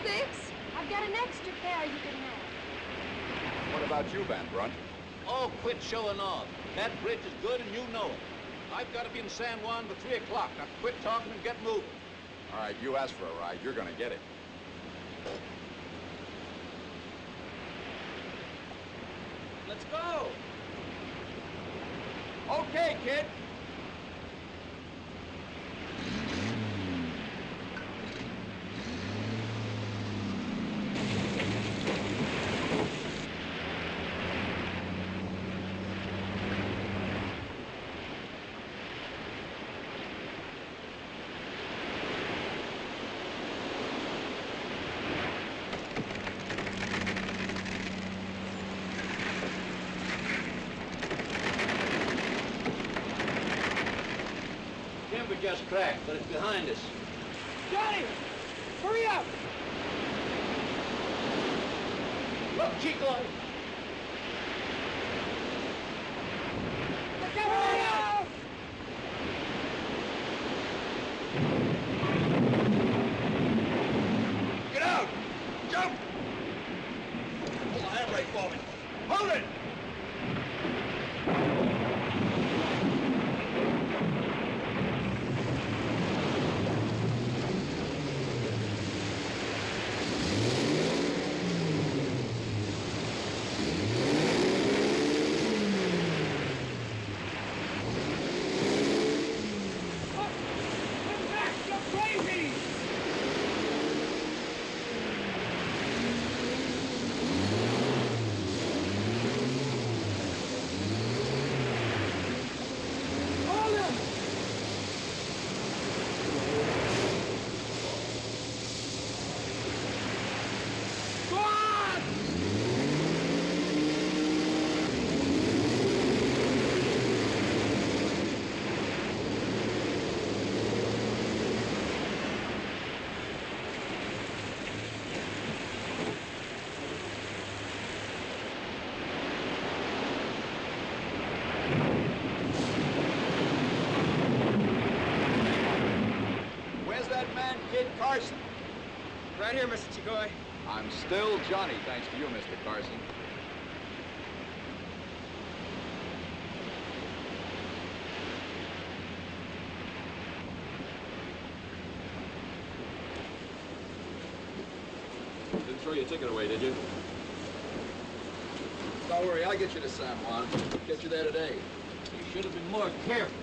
C: Fix? I've got an extra pair you can have.
N: What about you, Van Brunt?
J: Oh, quit showing off. That bridge is good and you know it. I've got to be in San Juan by 3 o'clock. Now quit talking and get moving.
N: All right, you asked for a ride. You're gonna get it.
J: Let's go.
N: Okay, kid.
J: Timber just cracked, but it's behind us.
K: Johnny! Hurry up!
J: Look, Chico!
K: Look out! Hurry up!
J: Get out! Jump! Pull the handbrake for me. Hold it!
N: Carson.
A: Right here, Mr. Chicoy.
N: I'm still Johnny, thanks to you, Mr. Carson.
H: Didn't throw your ticket away, did you?
N: Don't worry, I'll get you to San Juan. Get you there today.
J: You should have been more careful.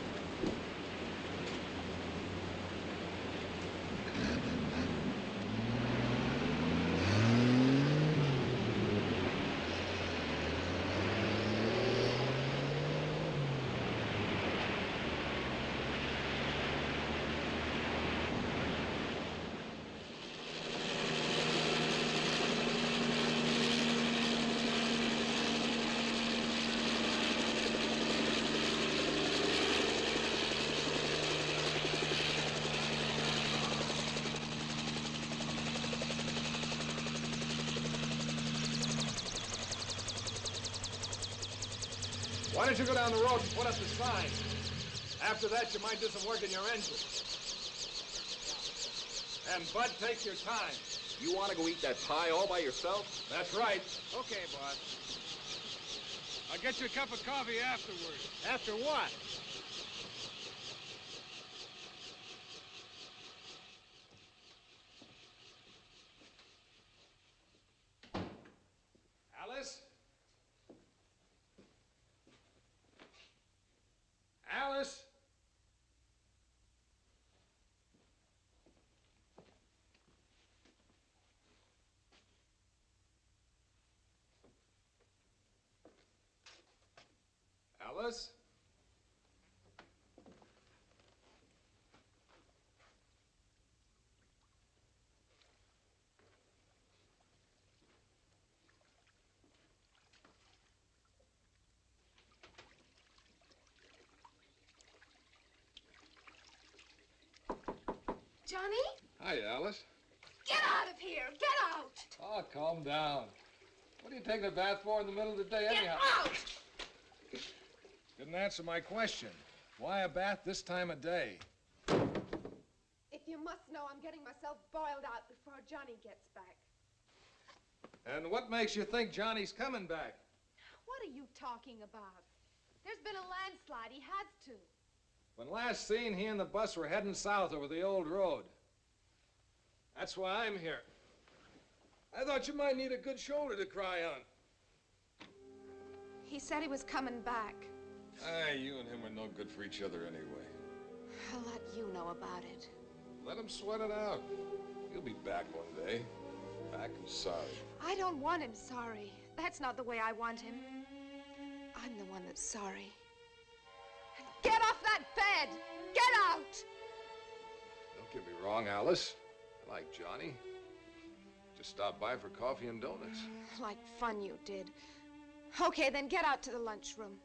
K: Why don't you go down the road and put up the sign? After that, you might do some work in your engine. And, Bud, take your time.
N: You want to go eat that pie all by yourself?
K: That's right. Okay, boss. I'll get you a cup of coffee afterwards.
J: After what?
K: Alice? Alice? Alice?
C: Johnny?
K: Hi, Alice.
C: Get out of here! Get out!
K: Oh, calm down. What are you taking a bath for in the middle of the day anyhow?
C: Get out!
K: Didn't answer my question. Why a bath this time of day?
C: If
E: you must know I'm getting myself boiled out before Johnny gets back.
K: And what makes you think Johnny's coming back?
E: What are you talking about? There's been a landslide. He had to.
K: When last seen, he and the bus were heading south over the old road. That's why I'm here. I thought you might need a good shoulder to cry on.
E: He said he was coming back.
H: Aye, you and him are no good for each other anyway.
E: I'll let you know about it.
H: Let him sweat it out. He'll be back one day. Back and sorry.
E: I don't want him sorry. That's not the way I want him. I'm the one that's sorry. Get off that bed! Get out!
H: Don't get me wrong, Alice. I like Johnny. Just stopped by for coffee and donuts.
E: Like fun you did. Okay, then get out to the lunchroom.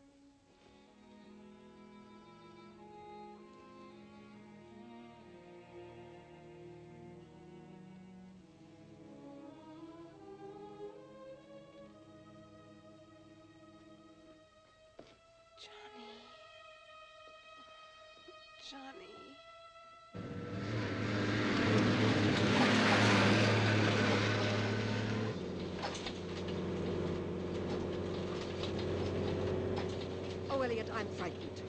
E: Johnny.
G: Oh, Elliot, I'm frightened.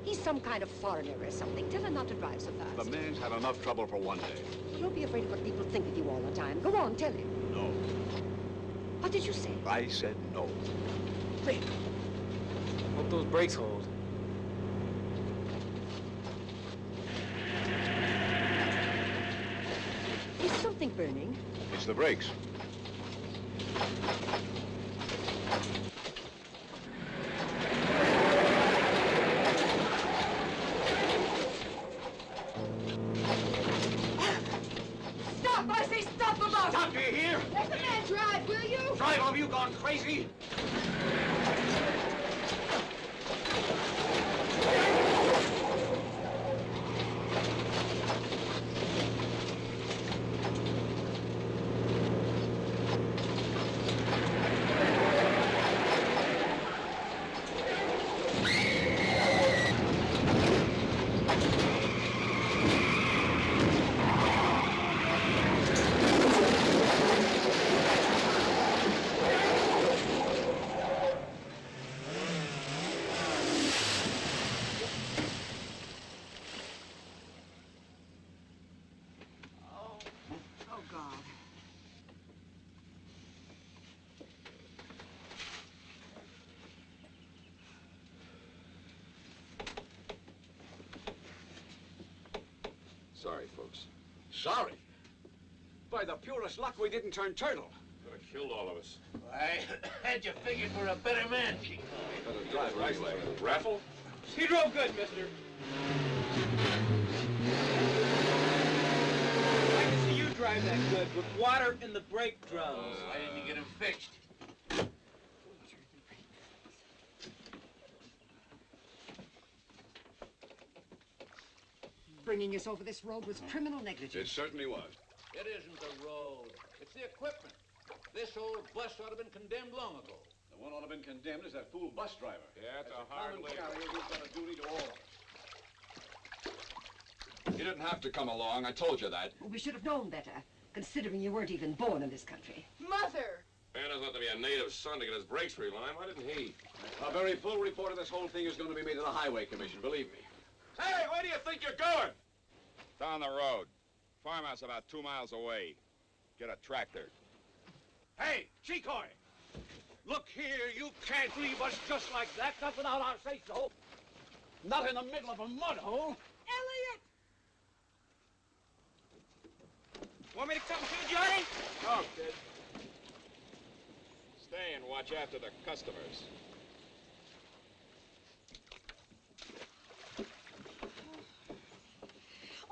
G: He's some kind of foreigner or something. Tell him not to drive so fast.
F: The man's had enough trouble for one day.
G: Well, don't be afraid of what people think of you all the time. Go on, tell him.
F: No.
G: What did you say?
F: I said no.
G: Rick.
A: Hope those brakes hold.
G: Is something burning?
F: It's the brakes.
G: Stop! I say stop about
J: Stop, do you hear?
E: Let the man drive, will you?
J: Drive, have you gone crazy?
H: Sorry, folks.
F: Sorry? By the purest luck, we didn't turn turtle.
H: Could have killed all of us.
J: I had you figured for a better man, Chico.
H: Better driver anyway. Raffle?
J: He drove good, mister.
O: I can see you drive that good with water in the brake drums.
J: Why didn't you get him fixed?
G: Bringing us over this road was criminal negligence.
F: It certainly was.
J: It isn't the road. It's the equipment. This old bus ought to have been condemned long ago.
F: The one ought to have been condemned is that fool bus driver.
H: Yeah, it's
F: As
H: a hard
F: common
H: labor.
F: carrier, we've got a duty to all of us.
N: You didn't have to come along. I told you that.
G: Well, we should have known better, considering you weren't even born in this country.
E: Mother!
H: Man doesn't have to be a native son to get his brakes relined. Why didn't he?
F: A very full report of this whole thing is going to be made to the Highway Commission, believe me.
H: Hey, where do you think you're going?
B: Down the road. Farmhouse about 2 miles away. Get a tractor.
J: Hey, Chico! Look here, you can't leave us just like that, not without our say-so. Not in the middle of a mud hole.
E: Elliot!
A: Want me to come too, Johnny?
B: No, kid. Stay and watch after the customers.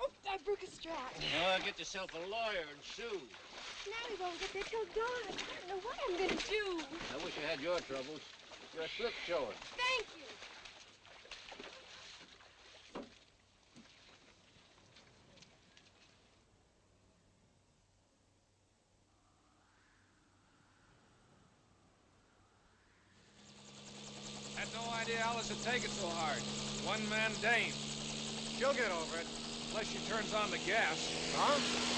E: Oh, I broke a strap.
J: Oh, get yourself a lawyer and sue.
E: Now we won't get there till dawn. I don't know what I'm going to do.
J: I wish I had your troubles. Your slip showing.
E: Thank you.
K: Had no idea Alice would take it so hard. One-man dame. She'll get over it. Unless she turns on the gas.
O: Huh?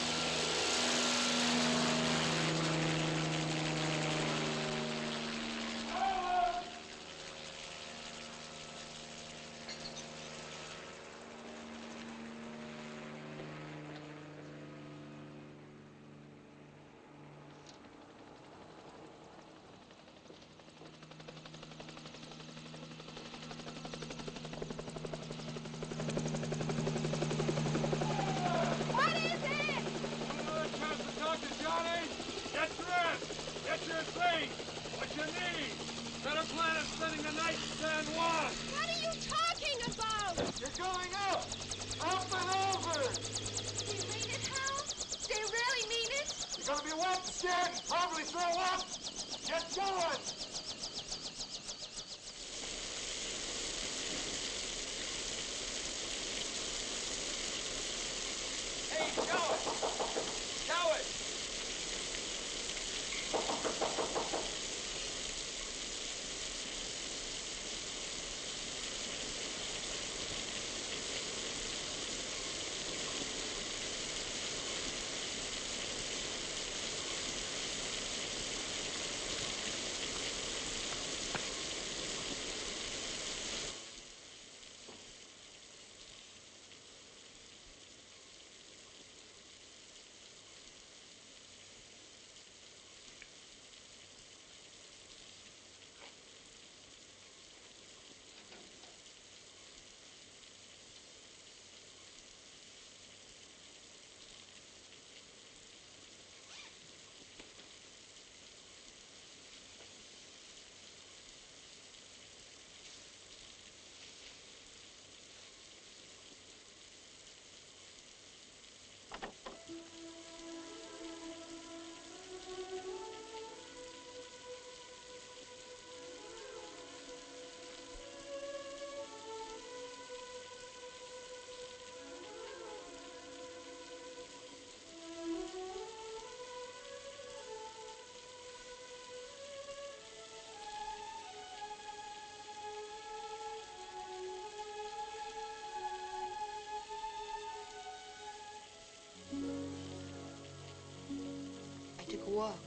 C: Took a walk.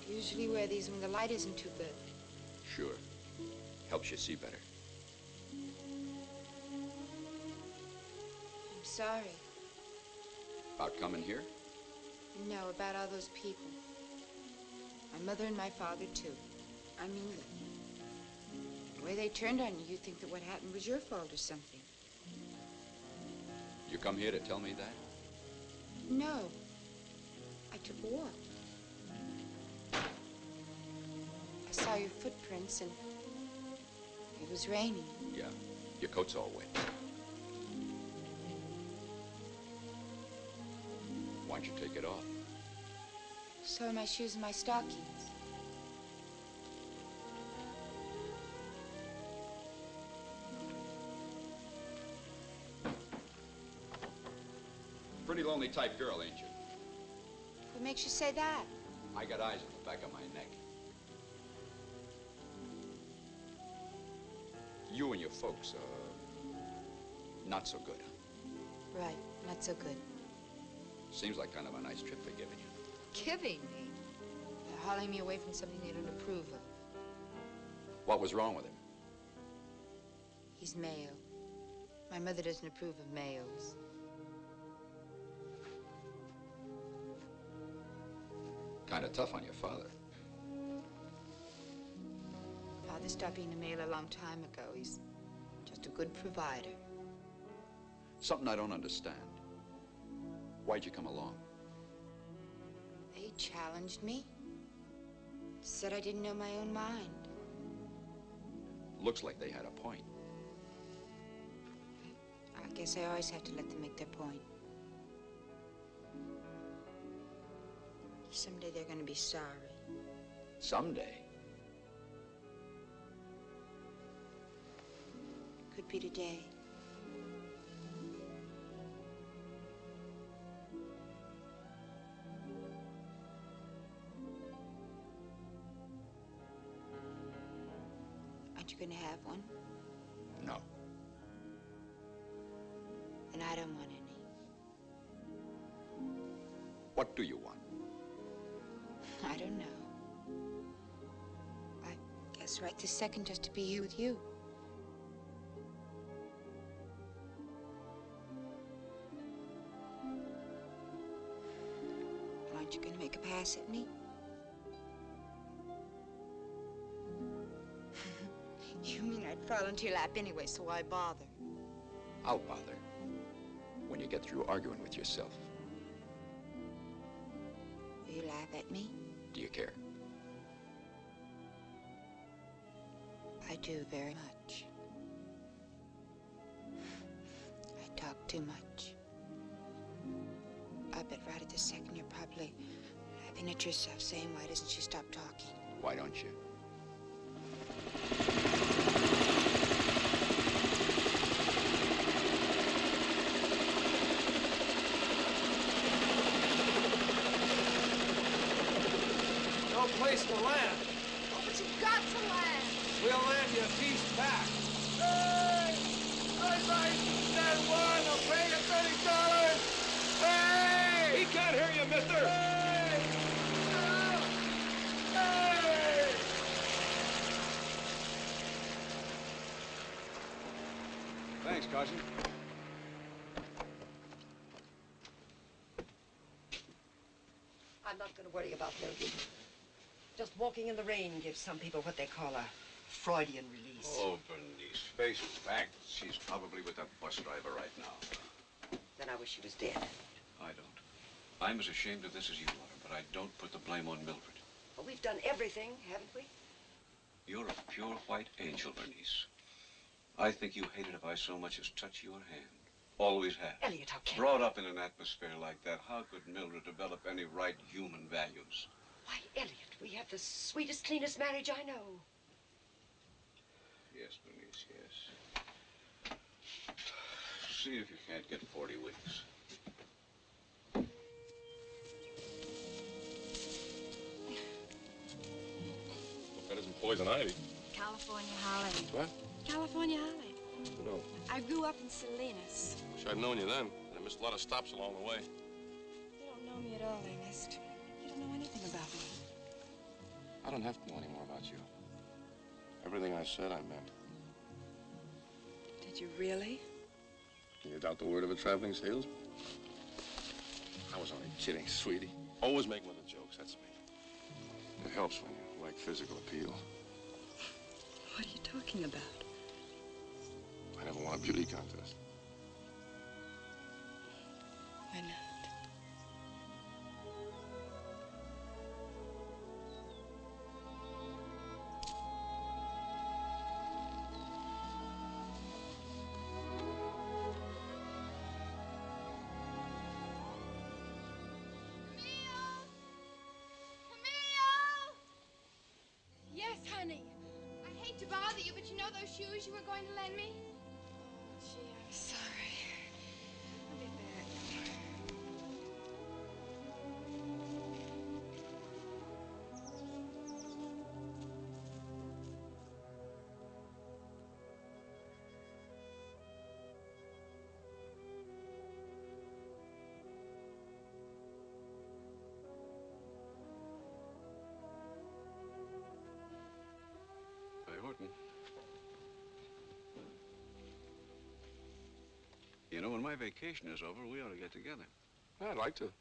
C: Usually wear these when the light isn't too good.
B: Sure. Helps you see better.
C: I'm sorry.
B: About coming here?
C: No, about all those people. My mother and my father, too. I mean, the way they turned on you, you'd think that what happened was your fault or something.
B: You come here to tell me that?
C: No. I took a walk. I saw your footprints and it was raining.
B: Yeah. Your coat's all wet. Why don't you take it off?
C: So are my shoes and my stockings.
B: Pretty lonely type girl, ain't you?
C: What makes you say that?
B: I got eyes on the back of my neck. You and your folks, not so good, huh?
C: Right, not so good.
B: Seems like kind of a nice trip they're giving you.
C: Giving me? They're hauling me away from something they don't approve of.
B: What was wrong with him?
C: He's male. My mother doesn't approve of males.
B: Kind of tough on your father.
C: Father stopped being a male a long time ago. He's just a good provider.
B: Something I don't understand. Why'd you come along?
C: They challenged me. Said I didn't know my own mind.
B: Looks like they had a point.
C: I guess I always have to let them make their point. Someday they're going to be sorry.
B: Someday?
C: Could be today. Aren't you going to have one?
D: And I don't want any.
B: What do you want?
D: I don't know. I guess right this second just to be here with you. Aren't you gonna make a pass at me? You mean I'd fall into your lap anyway, so why bother?
B: I'll bother when you get through arguing with yourself.
D: Will you laugh at me?
B: Do you care?
D: I do very much. I talk too much. I bet right at this second you're probably laughing at yourself, saying, why doesn't she stop talking?
B: Why don't you?
K: No place to land.
C: Oh, but you've got to land.
K: We'll land you a piece back.
P: Hey! I'd like that one. I'll pay you $30. Hey!
K: He can't hear you, mister.
P: Hey! Hey!
F: Thanks, Carson.
G: I'm not going to worry about Mildred. Just walking in the rain gives some people what they call a Freudian release.
F: Oh, Bernice, face facts. She's probably with that bus driver right now.
G: Then I wish she was dead.
F: I don't. I'm as ashamed of this as you are, but I don't put the blame on Mildred.
G: Well, we've done everything, haven't we?
F: You're a pure white angel, Bernice. I think you hate it if I so much as touch your hand. Always have.
G: Elliot, how can you?
F: Brought up in an atmosphere like that, how could Mildred develop any right human values?
G: Why, Elliot, we have the sweetest, cleanest marriage I know.
F: Yes, Bernice, yes. See if you can't get 40 weeks.
H: Hope that isn't poison ivy.
C: California holly.
H: What?
C: California holly.
H: No.
C: I grew up in Salinas.
H: Wish I'd known you then. I missed a lot of stops along the way.
C: You don't know me at all, Ernest. You don't know anything about me.
H: I don't have to know any more about you. Everything I said, I meant.
C: Did you really?
H: Can you doubt the word of a traveling salesman? I was only kidding, sweetie. Always make little jokes, that's me. It helps when you like physical appeal.
C: What are you talking about?
H: I never won a beauty contest.
C: Why not?
Q: Yes, honey. I hate to bother you, but you know those shoes you were going to lend me?
C: Gee, I'm sorry. I'll be back.
F: Hey, Horton. You know, when my vacation is over, we ought to get together.
H: I'd like to.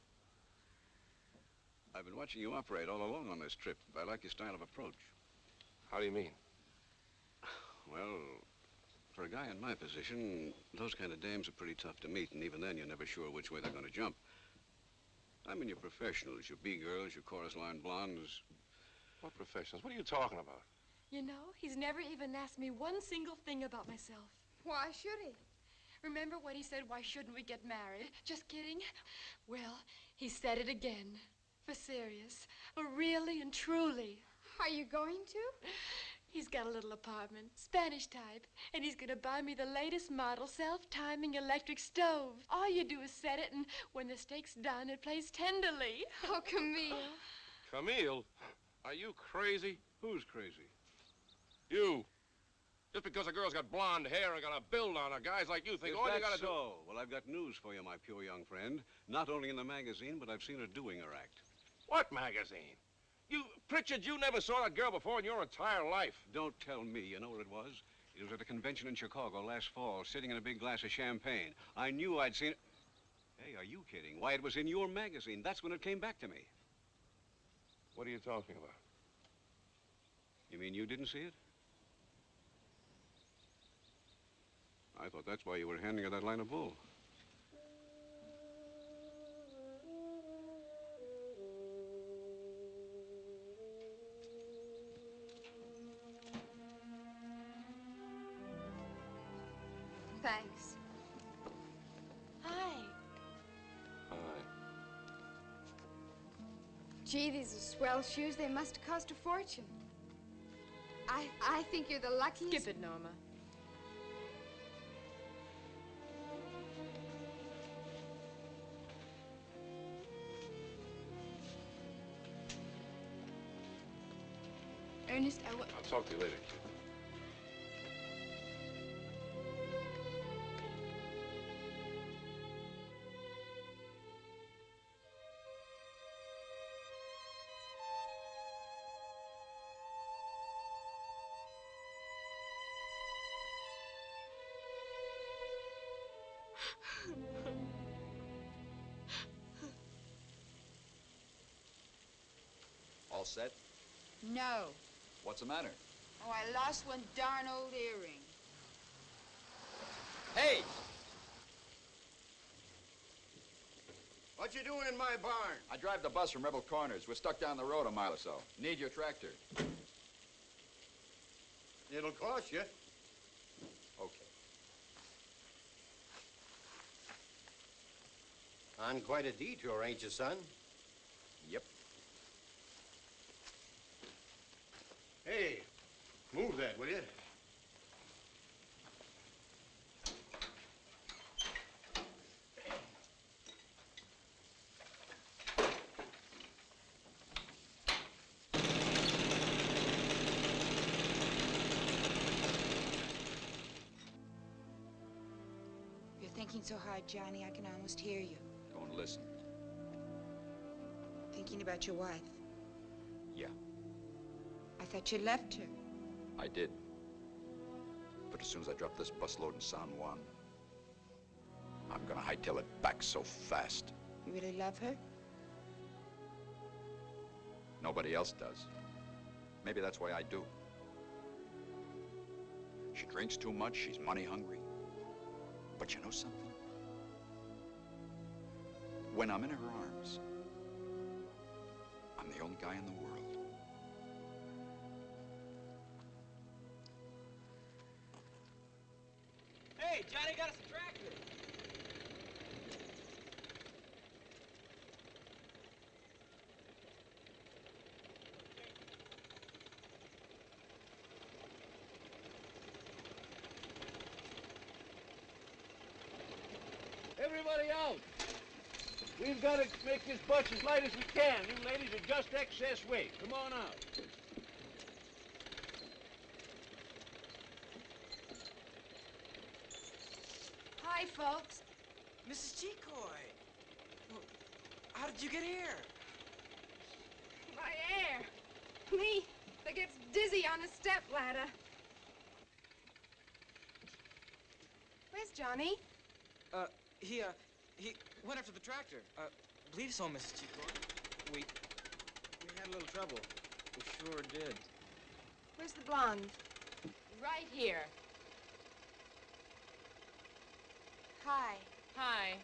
F: I've been watching you operate all along on this trip. I like your style of approach.
H: How do you mean?
F: Well, for a guy in my position, those kind of dames are pretty tough to meet, and even then you're never sure which way they're going to jump. I mean, your professionals, your B-girls, your chorus line blondes.
H: What professionals? What are you talking about?
E: You know, he's never even asked me one single thing about myself.
Q: Why should he?
E: Remember when he said, why shouldn't we get married? Just kidding. Well, he said it again. For serious. For really and truly.
Q: Are you going to?
E: He's got a little apartment, Spanish type, and he's gonna buy me the latest model self-timing electric stove. All you do is set it, and when the steak's done, it plays tenderly.
Q: Oh, Camille.
H: Camille? Are you crazy?
F: Who's crazy?
H: You. Just because a girl's got blonde hair and got a build on her, guys like you think all you gotta do...
F: Well, I've got news for you, my pure young friend. Not only in the magazine, but I've seen her doing her act.
H: What magazine? Pritchard, you never saw that girl before in your entire life.
F: Don't tell me. You know what it was? It was at a convention in Chicago last fall, sitting in a big glass of champagne. I knew I'd seen it. Hey, are you kidding? Why, it was in your magazine. That's when it came back to me.
H: What are you talking about?
F: You mean you didn't see it? I thought that's why you were handing her that line of bull.
C: Thanks.
E: Hi.
H: Hi.
C: Gee, these are swell shoes. They must have cost a fortune. I think you're the luckiest...
E: Skip it, Norma.
C: Ernest,
H: I'll talk to you later, kid.
N: All set?
R: No.
N: What's the matter?
R: Oh, I lost one darn old earring.
L: Hey! What you doing in my barn?
N: I drive the bus from Rebel Corners. We're stuck down the road a mile or so. Need your tractor.
L: It'll cost you.
N: Okay.
L: On quite a detour, ain't you, son?
N: Yep.
L: Hey, move that, will you?
R: You're thinking so hard, Johnny, I can almost hear you.
N: Don't listen.
R: Thinking about your wife.
N: Yeah,
R: I thought you left her.
N: I did. But as soon as I drop this busload in San Juan, I'm gonna hightail it back so fast.
R: You really love her?
N: Nobody else does. Maybe that's why I do. She drinks too much, she's money hungry. But you know something? When I'm in her arms, I'm the only guy in the world.
A: Hey, Johnny got us a tractor.
J: Everybody out. We've got to make this bus as light as we can. You ladies are just excess weight. Come on out.
A: Hi, folks. Mrs. Chicoy. Well, how did you get here?
C: My air. Me that gets dizzy on a stepladder. Where's Johnny?
A: He went after the tractor. Believe so, Mrs. Chicoy. We had a little trouble. We sure did.
C: Where's the blonde?
E: Right here.
R: Hi.
E: Hi.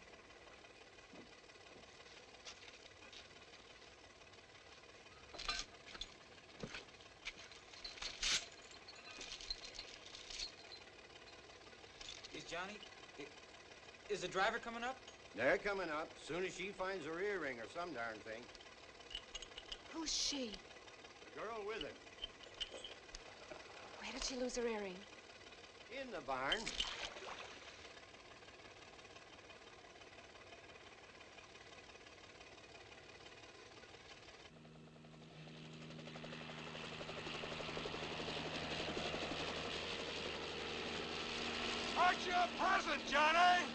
A: Is Johnny... Is the driver coming up?
L: They're coming up as soon as she finds her earring or some darn thing.
R: Who's she?
L: The girl with her.
R: Where did she lose her earring?
L: In the barn.
P: What's your puzzle, Johnny?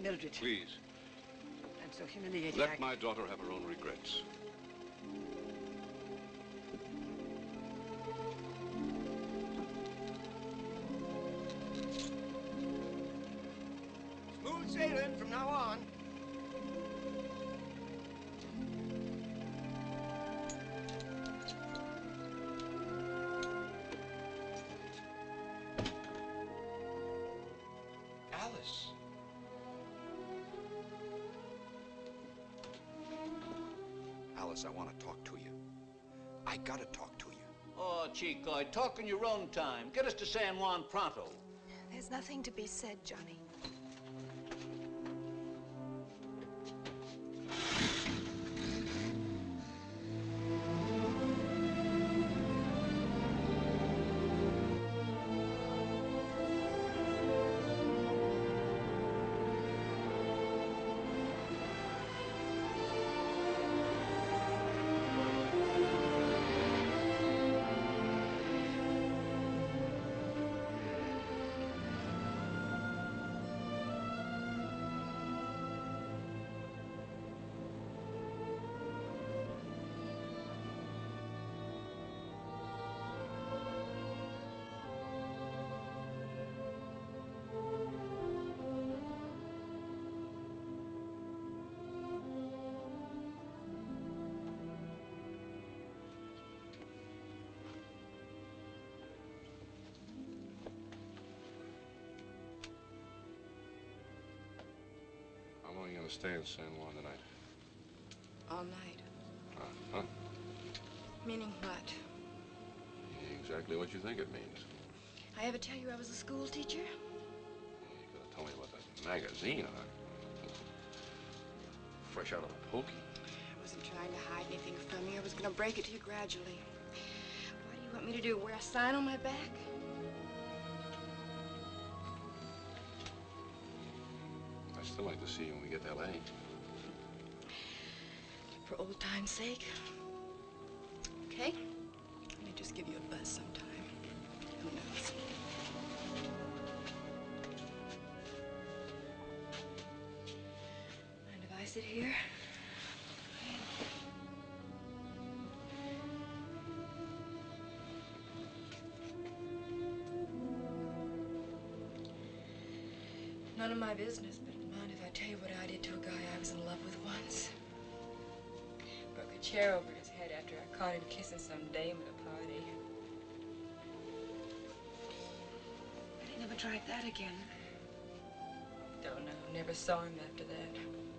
G: Mildred.
F: Please.
G: I'm so humiliated.
F: Let my daughter have her own regrets.
P: Smooth sailing from now on.
N: Alice. Alice, I want to talk to you. I gotta talk to you.
J: Oh, Chico, talk in your own time. Get us to San Juan pronto.
R: There's nothing to be said, Johnny.
H: How long are you going to stay in San Juan tonight?
C: All night.
H: Huh?
C: Meaning what?
H: Exactly what you think it means.
C: I ever tell you I was a school teacher?
H: You could have told me about that magazine, huh? Fresh out of the pokey.
C: I wasn't trying to hide anything from you. I was going to break it to you gradually. What do you want me to do, wear a sign on my back?
H: I'd still like to see you when we get to L.A.
C: For old time's sake. Okay? Let me just give you a buzz sometime. Who knows? Mind if I sit here? None of my business, but mind if I tell you what I did to a guy I was in love with once? Broke a chair over his head after I caught him kissing some dame at a party. But he never tried that again. Don't know, never saw him after that.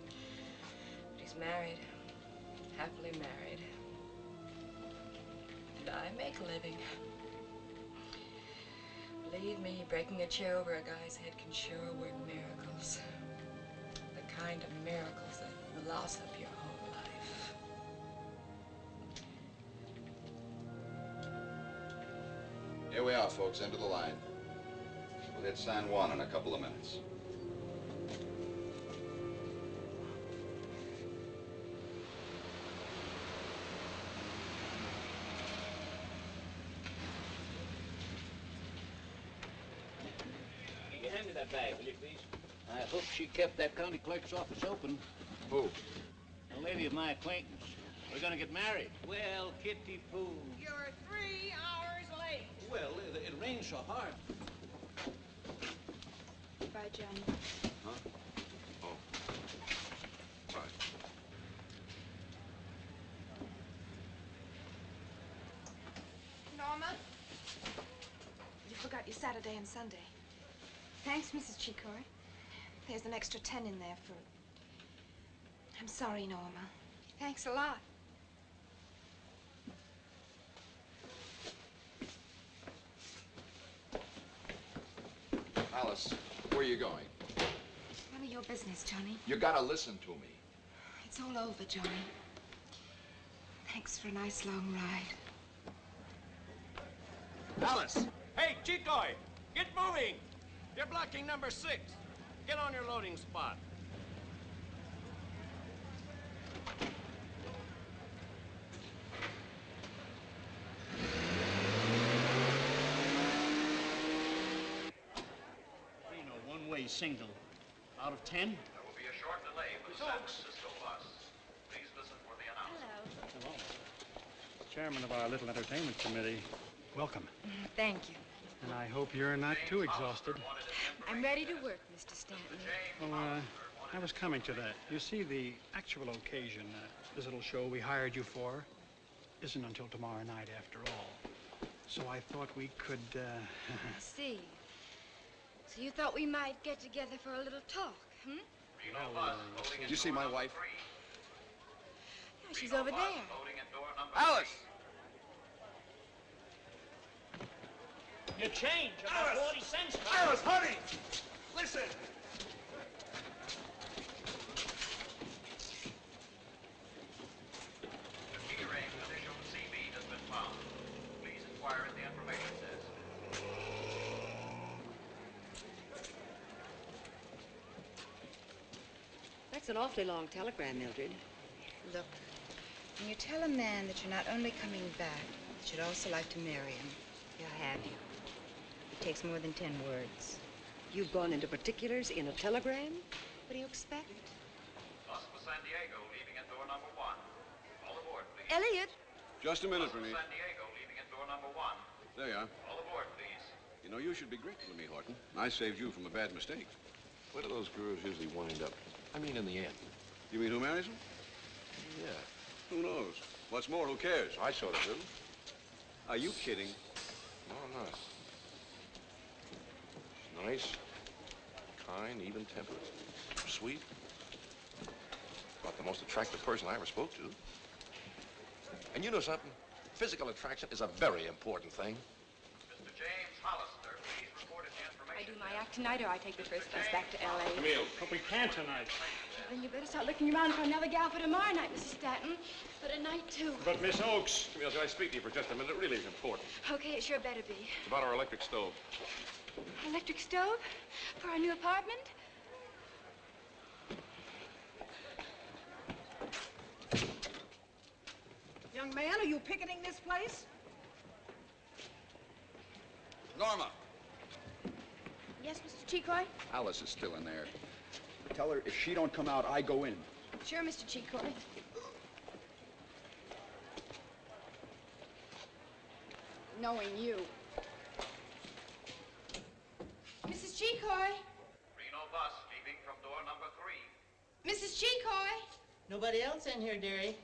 C: But he's married, happily married. And I make a living. Believe me, breaking a chair over a guy's head can sure work miracles. The kind of miracles that loss up your whole life.
B: Here we are, folks, end of the line. We'll hit San Juan in a couple of minutes.
J: Can you hand me that bag, will you, please? I hope she kept that county clerk's office open.
F: Who?
J: A lady of my acquaintance. We're gonna get married. Well, Kitty Poo.
M: You're 3 hours late.
J: Well, it rained so hard.
R: Goodbye, Johnny.
F: Huh? Oh. Bye.
D: Norma?
R: You forgot your Saturday and Sunday.
D: Thanks, Mrs. Chicory.
R: There's an extra 10 in there for... I'm sorry, Norma.
D: Thanks a lot.
N: Alice, where are you going?
R: None of your business, Johnny.
N: You gotta listen to me.
R: It's all over, Johnny. Thanks for a nice long ride.
J: Alice! Hey, Chicoy! Get moving! You're blocking number 6. Get on your loading spot.
S: Reno, one-way single. Out of 10?
I: There will be a short delay for the San Francisco bus. Please listen for the announcement.
S: Hello. Chairman of our little entertainment committee, welcome.
D: Thank you.
S: And I hope you're not too exhausted.
D: I'm ready to work, Mr. Stanton.
S: Well, I was coming to that. You see, the actual occasion, this little show we hired you for, isn't until tomorrow night after all. So I thought we could,
C: I see. So you thought we might get together for a little talk, hmm?
S: well,
N: Did you see my wife?
C: Yeah, she's over there.
J: Alice!
S: Your change,
J: about
S: 40 cents.
J: Alice, honey! Listen!
I: The key ring initial CB has been found. Please inquire at the information desk.
G: That's an awfully long telegram, Mildred.
R: Look, when you tell a man that you're not only coming back, but you'd also like to marry him, he'll have you. It takes more than 10 words.
G: You've gone into particulars in a telegram? What do you expect?
I: Bus for San Diego, leaving at door number 1. All aboard, please.
C: Elliot!
F: Just a minute,
I: Bus for
F: Renee.
I: San Diego, leaving at door number 1.
F: There you are.
I: All aboard, please.
F: You know, you should be grateful to me, Horton. I saved you from a bad mistake.
H: Where do those girls usually wind up? I mean, in the end.
F: You mean who marries them?
H: Yeah.
F: Who knows? What's more, who cares?
H: I sort of do.
F: Are you kidding?
H: No, I'm not. Nice, kind, even-tempered, sweet. About the most attractive person I ever spoke to. And you know something? Physical attraction is a very important thing.
I: Mr. James Hollister, please report at the
C: I
I: information
C: do my act tonight or I take the first bus back to L.A.
H: Camille.
S: But we can't tonight.
C: Then you better start looking around for another gal for tomorrow night, Mrs. Stanton. But at night, too.
H: But Miss Oakes. Camille, can I speak to you for just a minute? It really is important.
C: Okay, it sure better be.
H: It's about our electric stove.
C: Electric stove? For our new apartment?
G: Young man, are you picketing this place?
N: Norma!
C: Yes, Mr. Chicoy?
N: Alice is still in there. Tell her if she don't come out, I go in.
C: Sure, Mr. Chicoy. Knowing you. Mrs. Chicoy!
I: Reno bus, leaving from door number 3.
C: Mrs. Chicoy!
T: Nobody else in here, dearie.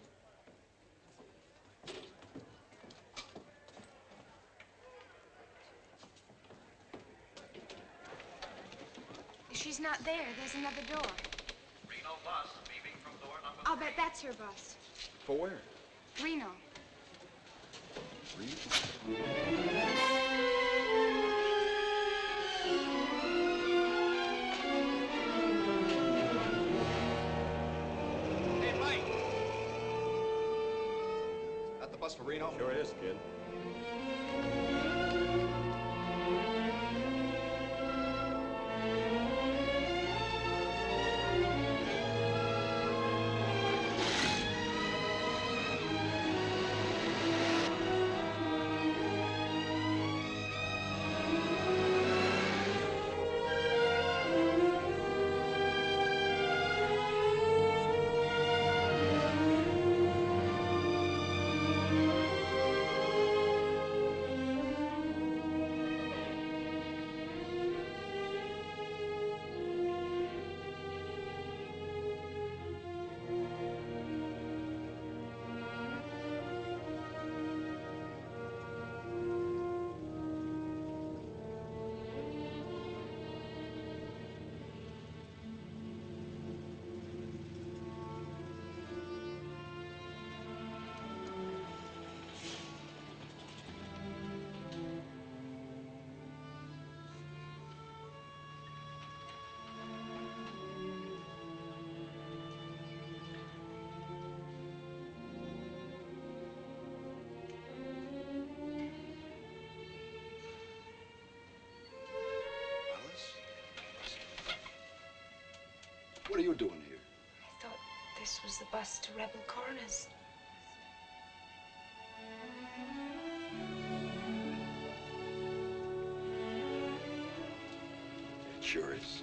C: She's not there. There's another door.
I: Reno bus, leaving from door number 3.
C: I'll bet that's her bus.
N: For where?
C: Reno.
J: Hey, Mike!
N: That the bus for Reno?
H: Sure is, kid.
N: What are you doing here?
D: I thought this was the bus to Rebel Corners.
N: It sure is.